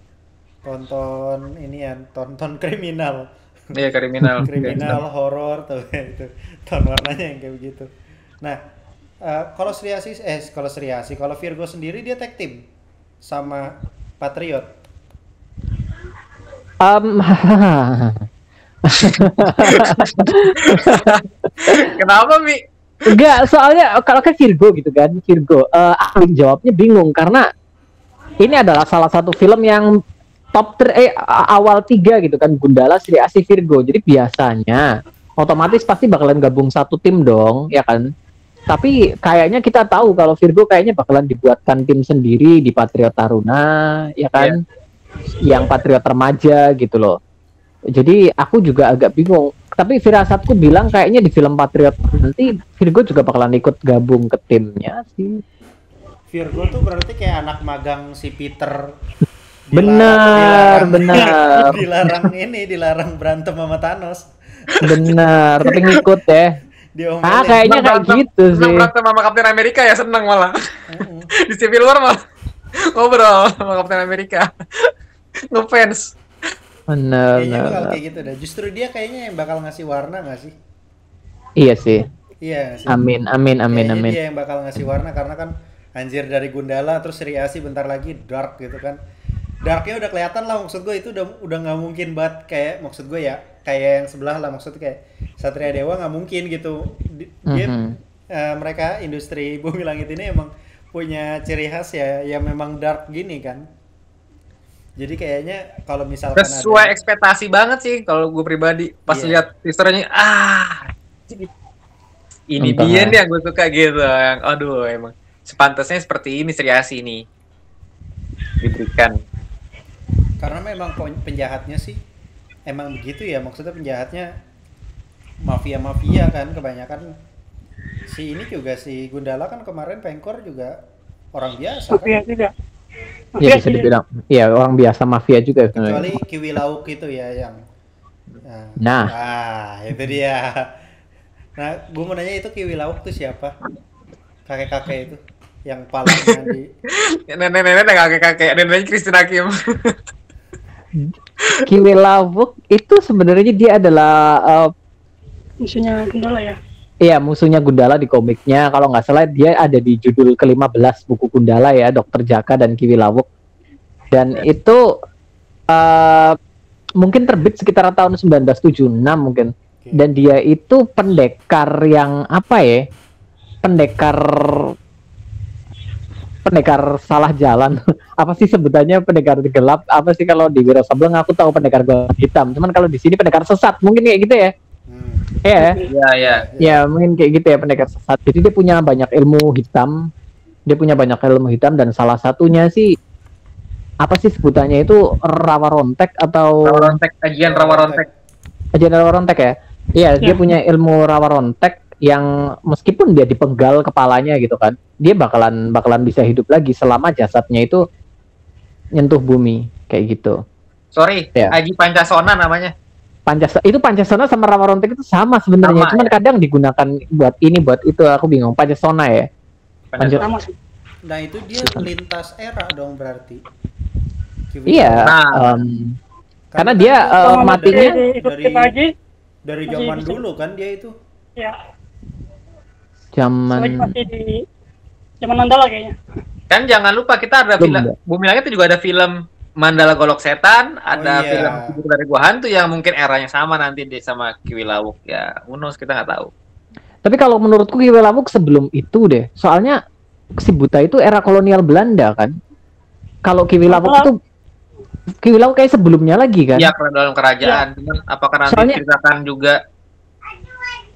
Tonton ini ya, tonton kriminal. Iya, kriminal. Kriminal horor tuh itu. Tone warnanya yang kayak begitu. Nah, kalau Sri Asih kalau Virgo sendiri dia tag team sama Patriot. Kenapa, Mi? Enggak, soalnya kalau ke Virgo gitu kan, aku jawabnya bingung karena ini adalah salah satu film yang top awal 3 gitu kan, Gundala, Sri Asih, Virgo. Jadi biasanya otomatis pasti bakalan gabung satu tim dong, ya kan? Tapi kayaknya kita tahu kalau Virgo kayaknya bakalan dibuatkan tim sendiri di Patriot Taruna, ya kan? Yang Patriot remaja gitu loh. Jadi aku juga agak bingung. Tapi firasatku bilang kayaknya di film Patriot nanti Virgo juga bakalan ikut gabung ke timnya sih. Virgo tuh berarti kayak anak magang si Peter. Benar. Dilarang berantem sama Thanos. Benar, tapi ngikut ya. Kayaknya kayak gitu sih. Senang berantem sama Captain America ya, senang malah. Di Civil War malah ngobrol sama Captain America. Ngefans. Benar. Kayaknya bakal kayak gitu dah. Justru dia kayaknya yang bakal ngasih warna nggak sih? Iya sih. Iya sih. Amin. Dia yang bakal ngasih warna karena kan anjir dari Gundala terus Sri Asih bentar lagi dark gitu kan. Darknya udah kelihatan lah, maksud gue itu udah nggak mungkin banget kayak, maksud gue ya kayak yang sebelah lah, maksudnya kayak Satria Dewa nggak mungkin gitu. Dia mereka industri Bumi Langit ini emang punya ciri khas ya yang memang dark gini kan. Jadi kayaknya kalau misalkan sesuai ekspektasi banget sih kalau gue pribadi pas lihat teasernya, ini dia nih yang gue suka gitu, yang aduh emang sepantasnya seperti ini Sri Asih nih diberikan. Karena memang penjahatnya sih emang begitu ya, maksudnya penjahatnya mafia kan kebanyakan. Si ini juga si Gundala kan kemarin Pengkor juga orang biasa mafia kan? juga. Iya bisa dibilang, iya orang biasa mafia juga. Kecuali Kiwi Lauk itu ya yang. Itu dia. Nah, gue mau nanya itu Kiwi Lauk tuh siapa? Kakek-kakek itu yang palanya di. Nenek-nenek dan kakek-kakek, neneknya Christine Hakim. Kiwi Lauk itu sebenarnya dia adalah musuhnya Gundala ya. Iya, musuhnya Gundala di komiknya. Kalau nggak salah dia ada di judul ke-15 buku Gundala ya, Dr. Jaka dan Kiwi Lauk. Dan itu mungkin terbit sekitar tahun 1976 mungkin. Dan dia itu pendekar yang apa ya? Pendekar salah jalan. Apa sih sebutannya, pendekar gelap? Apa sih kalau di Wiro Sableng aku tahu pendekar gelap hitam. Cuman kalau di sini pendekar sesat mungkin kayak gitu ya. Ya mungkin kayak gitu ya, pendekar sesat. Jadi dia punya banyak ilmu hitam. Dan salah satunya sih apa sih sebutannya itu, rawa rontek atau Rawa rontek, ajian rawa rontek. aja rawa rontek ya? Iya, dia Ya. punya ilmu rawa rontek yang meskipun dia dipenggal kepalanya gitu kan, dia bakalan bisa hidup lagi selama jasadnya itu nyentuh bumi kayak gitu. Sorry, Ya. Aji Pancasona namanya. Pancasona sama rawa rontek itu sama sebenarnya, Sama, cuman ya? kadang digunakan buat ini buat itu, aku bingung. Pancasona ya. Pancasona. Sama sih. Nah itu dia lintas era dong berarti. Kiwi Iya, Nah. karena dia Sama matinya masih ikut dari- kita lagi. dari masih zaman bisa. dulu kan dia itu. Ya. zaman Selagi masih di zaman Mandala kayaknya. Kan jangan lupa kita ada Belum, film Mbak. Bumi Langit itu juga ada film Mandala Golok Setan, ada iya. film Hidup dari Gua Hantu yang mungkin eranya sama nanti deh sama Kiwi Lawuk ya. Who knows, kita nggak tahu. Tapi kalau menurutku Kiwi Lawuk sebelum itu deh. Soalnya si Buta itu era kolonial Belanda kan. Kalau Kiwi Lawuk itu Kiwi Lawuk kayak sebelumnya lagi kan. Iya, karena dalam kerajaan. Cuman apakah nanti Soalnya- ceritakan juga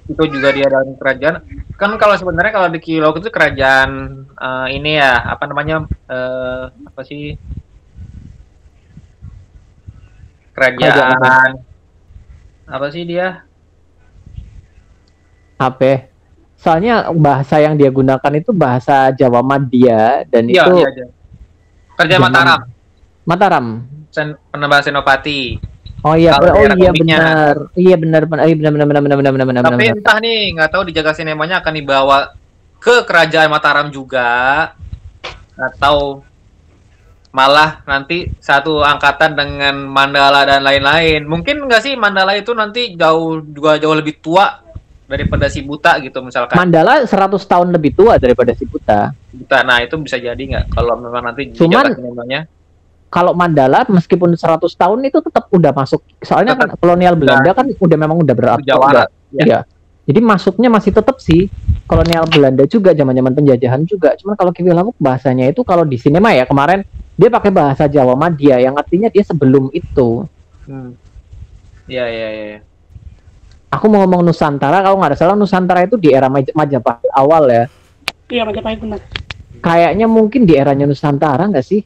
itu juga dia dalam kerajaan? Kan kalau sebenarnya kalau di Kiwi Lawuk itu kerajaan ini ya, apa namanya? Apa sih? Kerajaan apa sih dia? Apa? Soalnya bahasa yang dia gunakan itu bahasa Jawa Madya dan Iya, itu iya, iya. Kerajaan zaman- Mataram, Mataram. penambah Senopati. Oh iya, Kalau daerah iya komiknya. benar. Iya benar benar. Tapi entah nih, nggak tahu di Jaga Sinemanya akan dibawa ke kerajaan Mataram juga, atau malah nanti satu angkatan dengan Mandala dan lain-lain. Mungkin nggak sih Mandala itu nanti jauh lebih tua daripada si Buta gitu misalkan. Mandala 100 tahun lebih tua daripada si Buta. Buta, nah itu bisa jadi nggak kalau memang nanti di Cuman- Jaga Sinemanya. Kalau Mandala meskipun 100 tahun itu tetap udah masuk. Soalnya kan Tetap kolonial Belanda kan udah memang udah Jawara. Iya. Jadi masuknya masih tetap sih kolonial Belanda juga, zaman-zaman penjajahan juga. Cuman kalau Kiwi Lawuk bahasanya itu kalau di sinema ya kemarin dia pakai bahasa Jawa Madya yang artinya dia sebelum itu. Iya, iya, iya. Aku mau ngomong Nusantara, kalau nggak salah Nusantara itu di era Majapahit awal ya. Iya, Majapahit benar. Kayaknya mungkin di eranya Nusantara nggak sih?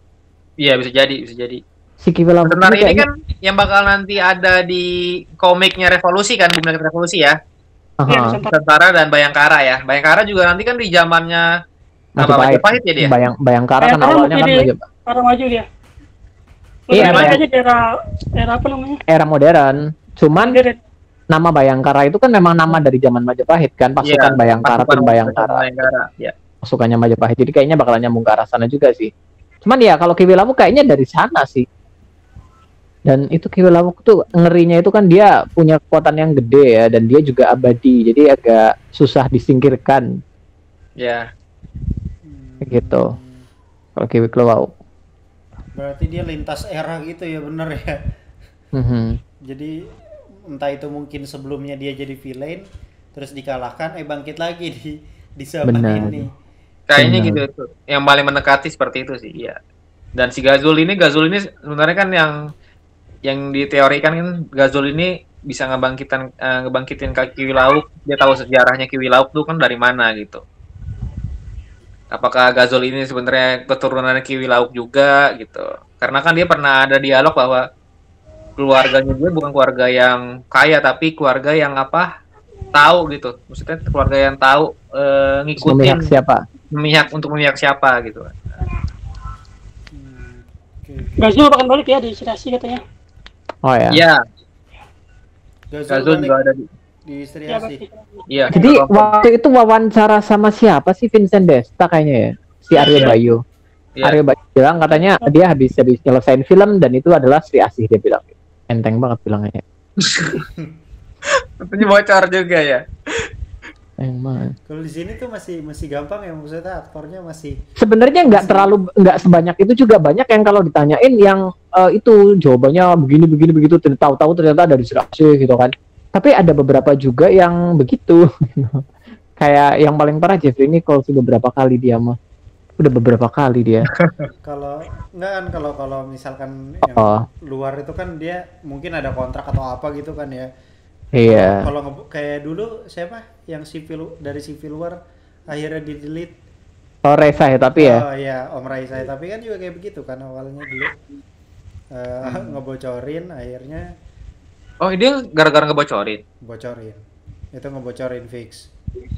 Iya, bisa jadi, bisa jadi. Si Kiwi Lawuk Sebenarnya ini kayaknya- kan yang bakal nanti ada di komiknya Revolusi kan, Bumi Langit Revolusi ya. Aha, Iya, Nusantara. Nusantara dan Bayangkara ya. Bayangkara juga nanti kan di zamannya apa Majapahit ya dia. Bayangkara kan Bayangkara awalnya kan masih di- Majapahit. Sekarang maju dia. Iya, Lebih Bang. aja di era apa namanya? Era modern. Cuman Modern. nama Bayangkara itu kan memang nama dari zaman Majapahit kan, pasukan Iya, Bayangkara, pasukan tim Bayangkara, Bayangkara. Ya. pasukannya Majapahit. Jadi kayaknya bakalan nyambung ke arah sana juga sih. Cuman ya kalau Kiwi Lawuk kayaknya dari sana sih. Dan itu Kiwi Lawuk tuh ngerinya itu kan dia punya kekuatan yang gede ya, dan dia juga abadi. Jadi agak susah disingkirkan Ya. gitu. Kalau Kiwi Lawuk. Berarti dia lintas era gitu ya, bener ya. Mhm. Jadi entah itu mungkin sebelumnya dia jadi villain terus dikalahkan bangkit lagi di zaman Benar. ini. Kayaknya Benar. gitu tuh. Yang paling mendekati seperti itu sih, iya. Dan si Gazul ini sebenarnya kan yang diteorikan kan Gazul ini bisa ngebangkitin Kiwi Lauk. Dia tahu sejarahnya Kiwi Lauk tuh kan dari mana gitu. Apakah Gazul ini sebenarnya keturunan Kiwi Lauk juga gitu. Karena kan dia pernah ada dialog bahwa keluarganya dia bukan keluarga yang kaya tapi keluarga yang tahu gitu. Maksudnya keluarga yang tahu Memihak ngikutin siapa? memihak siapa gitu. Oke. Gazul bahkan balik ya di Sirasi katanya. Oh ya. Iya, Gazul Gazul balik juga ada di di Iya, Istriasi. pasti. iya. Jadi kita tonton. waktu itu wawancara sama siapa sih, Vincent Desta kayaknya ya? Si Aryo Iya. Bayu. Iya. Aryo Bayu bilang katanya dia habis nyelesain film dan itu adalah Sri Asih, dia bilang. Enteng banget bilangnya. Tentunya bocor juga ya. Emang. Kalau di sini tuh masih gampang ya, maksudnya aktornya masih Sebenarnya nggak sebanyak itu, juga banyak yang kalau ditanyain yang itu jawabannya begini begitu, tahu-tahu ternyata dari Sri Asih gitu kan. Tapi ada beberapa juga yang begitu. Kayak yang paling parah Jeffrey Nichols sih, beberapa kali dia mah. Udah beberapa kali dia. kalau enggak kan kalau misalkan yang Oh, luar itu kan dia mungkin ada kontrak atau apa gitu kan ya. iya. Kalau kayak dulu siapa yang dari Civil War akhirnya di delete Oh, Reza ya, tapi ya. Oh iya, Om Raisa, tapi kan juga kayak begitu kan awalnya dulu. Ngebocorin, akhirnya Oh, dia gara-gara ngebocorin. bocorin. Itu ngebocorin fix.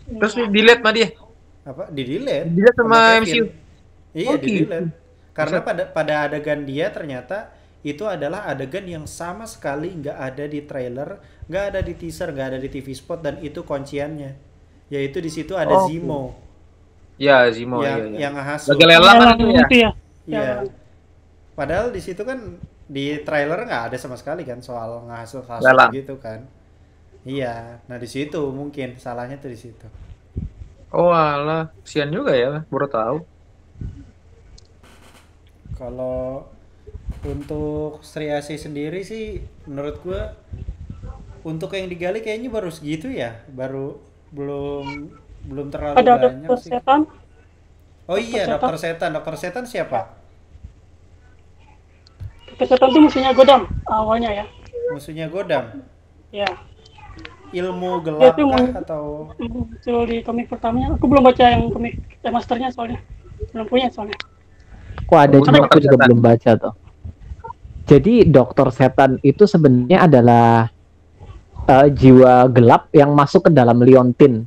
Terus dilihat sama dia. Apa? Di-delete Dilihat sama Kevin. MCU. Iya, Oh, di-delete. gitu. Karena pada adegan dia ternyata itu adalah adegan yang sama sekali nggak ada di trailer, nggak ada di teaser, nggak ada di TV spot, dan itu kunciannya. Yaitu di situ ada Oh, Zemo Ya, Zimo, yang iya. ngehasut. Lagi lelang kan itu ya. Itu ya. Iya. Padahal di situ kan di trailer nggak ada sama sekali kan soal ngehasut-hasut Lelang. gitu kan. Iya. Nah, di situ mungkin salahnya tuh di situ. Oh alah, sian juga ya, baru tahu. Kalau untuk Sri Asih sendiri sih menurut gua untuk yang digali kayaknya baru segitu ya, baru belum terlalu Ada banyak dokter sih. setan. Oh iya, Dokter Dokter Setan siapa? Dokter setan itu musuhnya Godam awalnya ya. Musuhnya Godam. Ya. Ilmu Dia gelap tuh kah atau muncul di komik pertamanya. Aku belum baca yang komik remasternya soalnya. Belum punya soalnya. Kok ada, Oh, cuma aku Dokter juga Setan. belum baca tuh. Jadi Dokter Setan itu sebenarnya adalah jiwa gelap yang masuk ke dalam liontin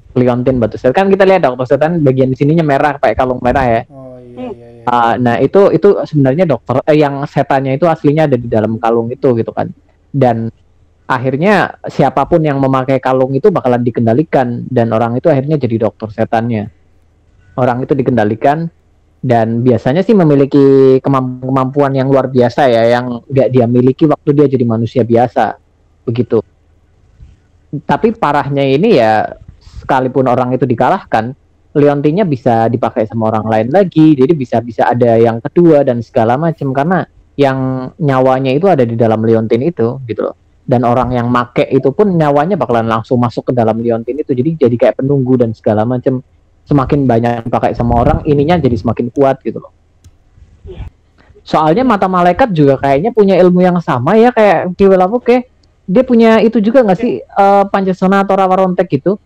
batu setan. Kan kita lihat Dokter Setan bagian di sininya merah kayak kalung merah ya. Oh iya iya iya. Nah itu sebenarnya dokter yang setannya itu aslinya ada di dalam kalung itu gitu kan. Dan akhirnya siapapun yang memakai kalung itu bakalan dikendalikan dan orang itu akhirnya jadi dokter setannya. Orang itu dikendalikan dan biasanya sih memiliki kemampuan yang luar biasa ya, yang nggak dia miliki waktu dia jadi manusia biasa begitu. Tapi parahnya ini ya, sekalipun orang itu dikalahkan, liontinnya bisa dipakai sama orang lain lagi, jadi bisa ada yang kedua dan segala macam, karena yang nyawanya itu ada di dalam liontin itu gitu loh. Dan orang yang make itu pun nyawanya bakalan langsung masuk ke dalam liontin itu, jadi kayak penunggu dan segala macam. Semakin banyak dipakai sama orang, ininya jadi semakin kuat gitu loh. Soalnya mata malaikat juga kayaknya punya ilmu yang sama ya kayak Kiwilapuk ya. Dia punya itu juga nggak sih, Pancasona atau Rawarontek gitu.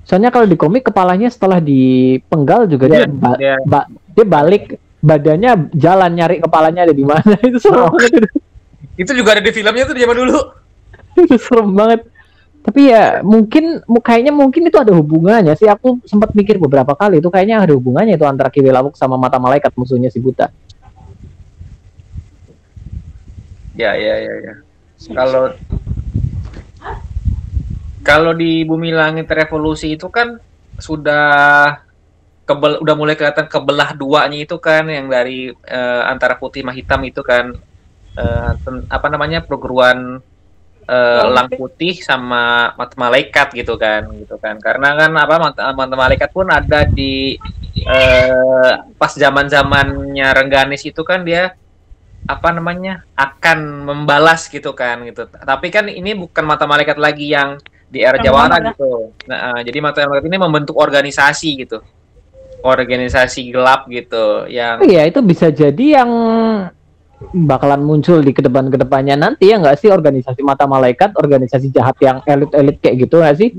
Soalnya kalau di komik kepalanya setelah dipenggal juga Iya, dia balik, badannya jalan nyari kepalanya ada di mana. Itu serem banget. Itu juga ada di filmnya tuh di zaman dulu. Itu serem banget. Tapi ya kayaknya mungkin itu ada hubungannya sih. Aku sempat mikir beberapa kali itu kayaknya ada hubungannya itu antara Kiwilapuk sama mata malaikat musuhnya si Buta. Ya. Kalau di Bumi Langit Revolusi itu kan sudah udah mulai kelihatan kebelah duanya itu kan, yang dari antara putih sama hitam itu kan, apa namanya, perguruan elang putih sama mata malaikat gitu kan, karena kan apa, mata malaikat pun ada di pas zamannya Rengganis itu kan, dia apa namanya akan membalas gitu kan gitu. Tapi kan ini bukan mata malaikat lagi yang di era Jawara gitu. Nah, jadi mata malaikat ini membentuk organisasi gitu, organisasi gelap gitu yang. Iya, itu bisa jadi yang bakalan muncul di kedepannya nanti ya nggak sih, organisasi mata malaikat, organisasi jahat yang elit-elit kayak gitu nggak sih?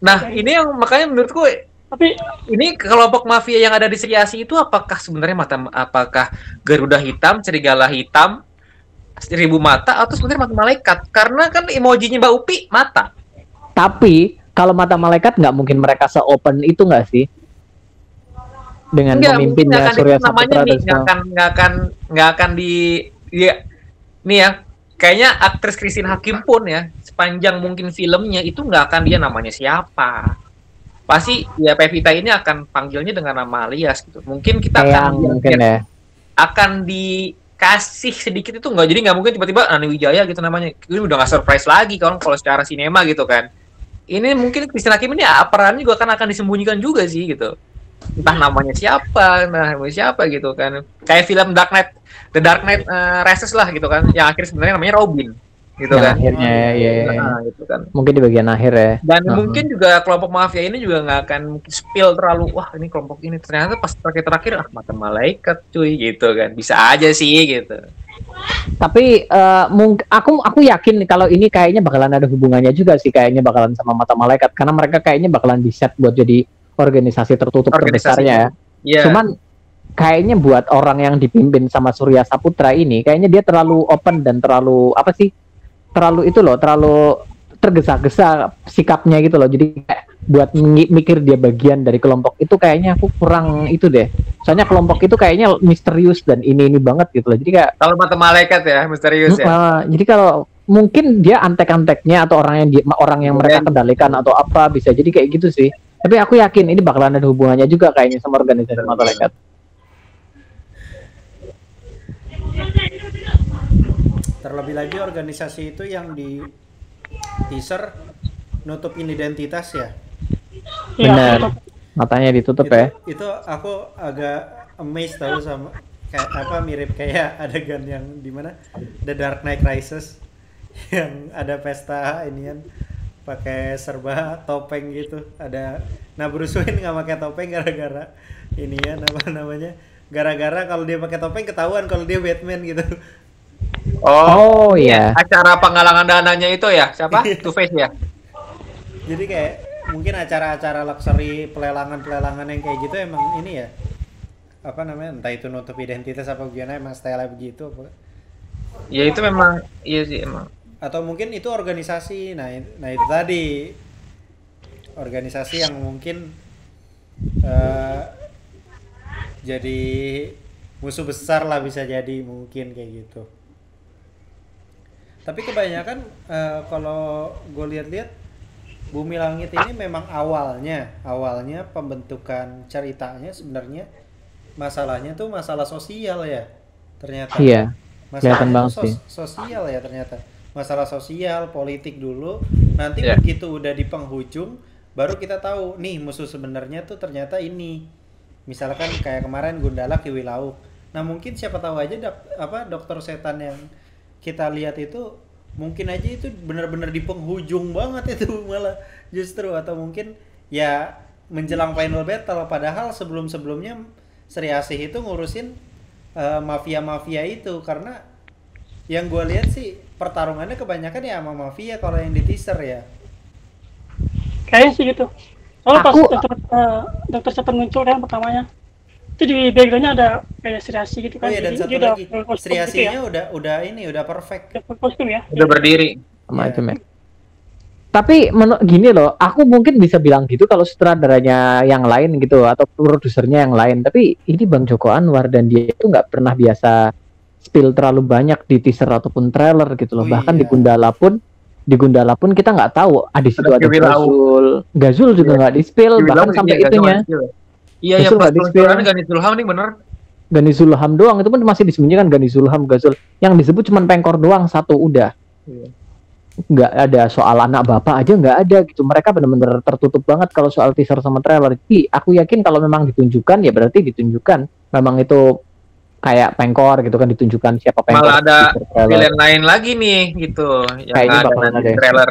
Nah, ini yang makanya menurutku, Tapi ini kelompok mafia yang ada di Sri Asih itu apakah sebenarnya apakah Garuda hitam, serigala hitam, 1000 mata, atau sebenarnya mata malaikat? Karena kan emojinya Mbak Upi mata. Tapi kalau mata malaikat nggak mungkin mereka se-open itu nggak sih? Dengan pemimpinnya Surya Saputra dan nggak akan di ya, nih ya, kayaknya aktris Christine Hakim pun ya, sepanjang mungkin filmnya itu nggak akan dia namanya siapa. Pasti ya Pevita ini akan panggilnya dengan nama alias gitu. Mungkin kita akan dikasih sedikit itu nggak, jadi nggak mungkin tiba-tiba Nani Wijaya gitu namanya. Ini udah nggak surprise lagi kalau secara sinema gitu kan. Ini mungkin Christine Hakim ini perannya juga akan disembunyikan juga sih gitu. Entah namanya siapa gitu kan. Kayak film The Dark Knight Rises lah gitu kan. Yang akhirnya sebenarnya namanya Robin. Gitu kan. Akhirnya gitu kan. Mungkin di bagian akhir ya. Dan mungkin juga kelompok mafia ini juga nggak akan spill terlalu, wah ini kelompok ini, ternyata pas terakhir mata malaikat cuy gitu kan. Bisa aja sih gitu. Tapi aku yakin kalau ini kayaknya bakalan ada hubungannya juga sih, kayaknya bakalan sama mata malaikat, karena mereka kayaknya bakalan di set buat jadi organisasi tertutup terbesarnya ya. Yeah. Cuman kayaknya buat orang yang dipimpin sama Surya Saputra ini, kayaknya dia terlalu open dan terlalu apa sih? Terlalu itu loh, terlalu tergesa-gesa sikapnya gitu loh. Jadi kayak buat mikir dia bagian dari kelompok itu kayaknya aku kurang itu deh. Soalnya kelompok itu kayaknya misterius dan ini banget gitu loh. Jadi kayak Kalau mata malaikat ya, misterius ya. jadi kalau mungkin dia antek-anteknya atau orang yang mereka kendalikan atau apa bisa jadi kayak gitu sih. Tapi aku yakin ini bakalan ada hubungannya juga kayaknya sama organisasi malaikat. Terlebih lagi organisasi itu yang di teaser nutupin identitas ya. Benar. Matanya ditutup ya. Itu aku agak amazed tahu sama kayak apa mirip kayak adegan yang di mana The Dark Knight Rises yang ada pesta inian pakai serba topeng gitu. Nah Bruce Wayne nggak pakai topeng gara-gara inian apa namanya? Gara-gara kalau dia pakai topeng ketahuan kalau dia Batman gitu. Oh iya. Acara penggalangan dananya itu ya, siapa? Two Face ya. Jadi kayak mungkin acara-acara luxury pelelangan yang kayak gitu emang ini ya. Apa namanya? Entah itu nutup identitas apa gimana emang style begitu apa. Ya itu memang iya sih emang. Atau mungkin itu organisasi. Nah itu tadi organisasi yang mungkin jadi musuh besar lah bisa jadi mungkin kayak gitu. Tapi kebanyakan kalau gue lihat-lihat Bumi Langit ini memang awalnya pembentukan ceritanya sebenarnya masalahnya tuh masalah sosial ya ternyata. Iya. Masalahnya tuh sosial ya ternyata. Masalah sosial, politik dulu. Nanti begitu udah di penghujung baru kita tahu nih musuh sebenarnya tuh ternyata ini. Misalkan kayak kemarin Gundala Kiwi Lauk. Nah mungkin siapa tahu aja dokter setan yang kita lihat itu mungkin aja itu benar-benar di penghujung banget itu malah justru atau mungkin ya menjelang final battle padahal sebelumnya Sri Asih itu ngurusin mafia-mafia itu karena yang gue lihat sih pertarungannya kebanyakan ya sama mafia kalau yang di teaser ya. Kayaknya sih gitu. Soalnya pas dokter setan muncul kan pertamanya itu di backgroundnya ada kayak Sri Asih gitu kan. Oh iya dan satu lagi Sri Asihnya udah perfect. Kostum ya. Udah berdiri. Macam ya. Tapi gini loh, aku mungkin bisa bilang gitu kalau sutradaranya yang lain gitu atau produsernya yang lain. Tapi ini Bang Joko Anwar dan dia itu nggak pernah biasa spill terlalu banyak di teaser ataupun trailer gitu loh. Bahkan di Gundala pun kita nggak tahu di situ ada Gazul juga nggak di spill bahkan sampai itunya. Iya ya pas peluncuran Gani Zulham nih bener. Gani Zulham doang itu pun masih disembunyikan Gani Zulham Gazul. Yang disebut cuma Pengkor doang satu udah. Nggak ada soal anak bapak aja nggak ada gitu. Mereka benar-benar tertutup banget kalau soal teaser sama trailer. Jadi aku yakin kalau memang ditunjukkan ya berarti ditunjukkan. Memang itu kayak Pengkor gitu kan ditunjukkan siapa Pengkor. Malah ada villain lain lagi nih gitu. Yang ada nanti trailer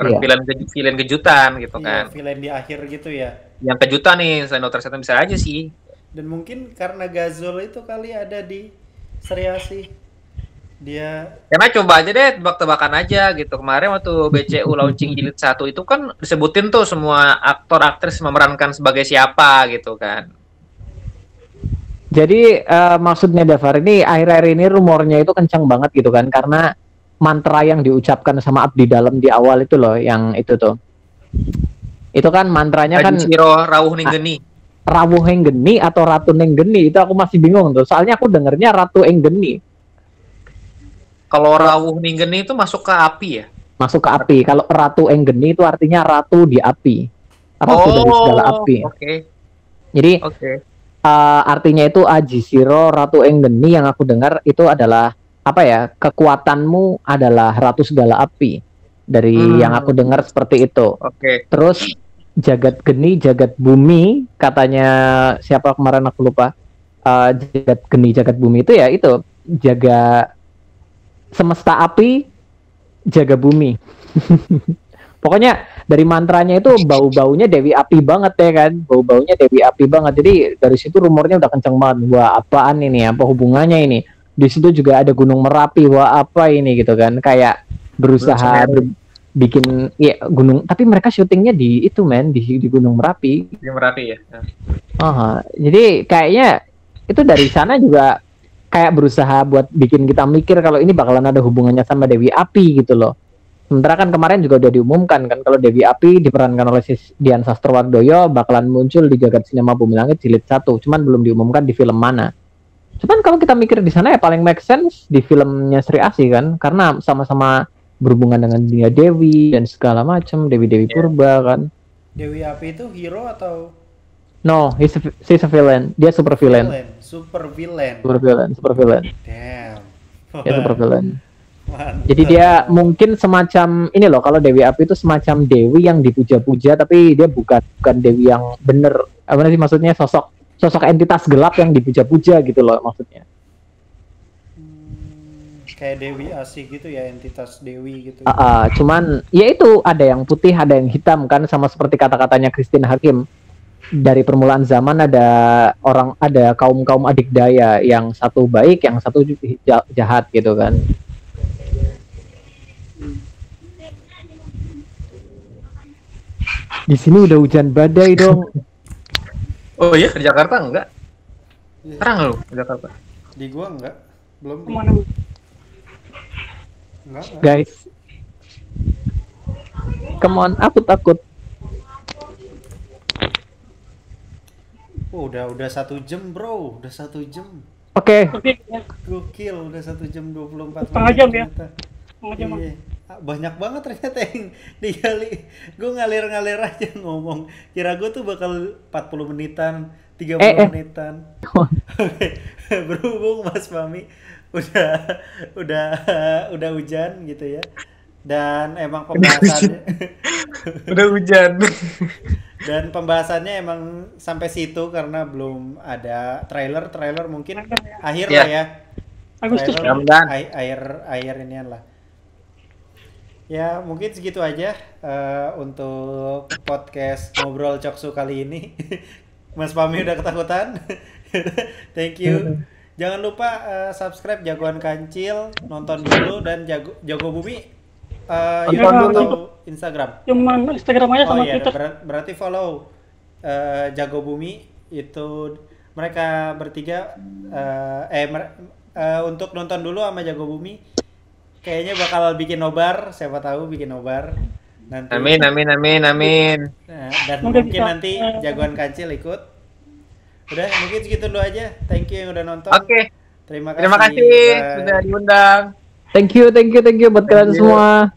villain kejutan gitu kan. Villain di akhir gitu ya. Yang kejutan nih selain dokter setan bisa aja sih. Dan mungkin karena Gazul itu kali ada di Sri Asih. Dia karena coba aja deh tebak-tebakan aja gitu. Kemarin waktu BCU launching jilid 1 itu kan disebutin tuh semua aktor aktris memerankan sebagai siapa gitu kan. Jadi maksudnya Davar ini akhir-akhir ini rumornya itu kencang banget gitu kan karena mantra yang diucapkan sama Abdi Dalam di awal itu loh yang itu tuh. Itu kan mantranya kan Siro Rawuh Ninggeni. Rawuh Ninggeni atau Ratu Ninggeni itu aku masih bingung tuh. Soalnya aku dengernya Ratu Ninggeni. Kalau Rawuh Ninggeni itu masuk ke api ya? Masuk ke api. Kalau Ratu Ninggeni itu artinya ratu di api. Ratu dari segala api. Jadi artinya itu Aji Siro Ratu Ninggeni yang aku dengar itu adalah apa ya? Kekuatanmu adalah ratu segala api. Dari yang aku dengar seperti itu. Terus jagat geni, jagat bumi, katanya siapa kemarin aku lupa. Jagat geni, jagat bumi itu ya itu jaga semesta api, jaga bumi. Pokoknya dari mantranya itu bau-baunya Dewi Api banget ya kan, bau-baunya Dewi Api banget. Jadi dari situ rumornya udah kenceng banget. Wah apaan ini? Apa hubungannya ini? Di situ juga ada Gunung Merapi. Wah apa ini gitu kan? Kayak berusaha bikin ya gunung, tapi mereka syutingnya di itu di Gunung Merapi. Di Merapi ya. Jadi kayaknya itu dari sana juga kayak berusaha buat bikin kita mikir kalau ini bakalan ada hubungannya sama Dewi Api gitu loh. Sementara kan kemarin juga udah diumumkan kan kalau Dewi Api diperankan oleh Dian Sastrowardoyo bakalan muncul di Jagat Sinema Bumi Langit Jilid 1, cuman belum diumumkan di film mana. Cuman kalau kita mikir di sana ya paling make sense di filmnya Sri Asih kan, karena sama-sama berhubungan dengan dunia Dewi dan segala macam, Dewi-Dewi purba kan. Dewi Api itu hero atau No, she's a villain. Dia super villain. Super villain. Damn. Dia super villain. Mantap. Jadi dia mungkin semacam ini loh, kalau Dewi Api itu semacam dewi yang dipuja-puja tapi dia bukan dewi yang bener. Apa sih maksudnya, sosok entitas gelap yang dipuja-puja gitu loh maksudnya. Kayak Dewi Asih gitu ya, entitas dewi gitu. Cuman ya itu ada yang putih, ada yang hitam kan, sama seperti kata-katanya Christine Hakim. Dari permulaan zaman ada kaum adikdaya, yang satu baik, yang satu jahat gitu kan. Di sini udah hujan badai dong. Oh iya, di Jakarta enggak? Terang lu di Jakarta. Di gua enggak. Belum. Kemana? Enggak. Guys, come on, aku takut. Oh, udah 1 jam, bro. Udah 1 jam. Oke. Oke, ya. Gokil, udah 1 jam 24 Setengah jam ya? ternyata. Setengah jam. Iya. Banyak banget ternyata yang digali. Gue ngalir-ngalir aja ngomong. Kira gue tuh bakal 40 menitan, 30 menitan. Oke. Berhubung Mas Fahmi udah hujan gitu ya. Dan emang pembahasannya Udah hujan. dan pembahasannya emang sampai situ karena belum ada trailer mungkin akhir lah ya. Agustus. Trailer akhir inian lah. Ya mungkin segitu aja untuk podcast Ngobrol Coksu kali ini. Mas Fahmi udah ketakutan. Thank you. Jangan lupa subscribe Jagoan Kancil, nonton dulu, dan Jago Bumi YouTube atau Instagram. Cuman Instagram aja sama Twitter. Berarti follow Jago Bumi itu, mereka bertiga untuk nonton dulu sama Jago Bumi. Kayaknya bakal bikin nobar, siapa tahu bikin nobar nanti. Amin. Nah, dan mungkin nanti Jagoan Kancil ikut. Udah, mungkin segitu dulu aja. Thank you yang udah nonton. Oke. Terima kasih. Terima kasih sudah diundang. Thank you buat kalian semua.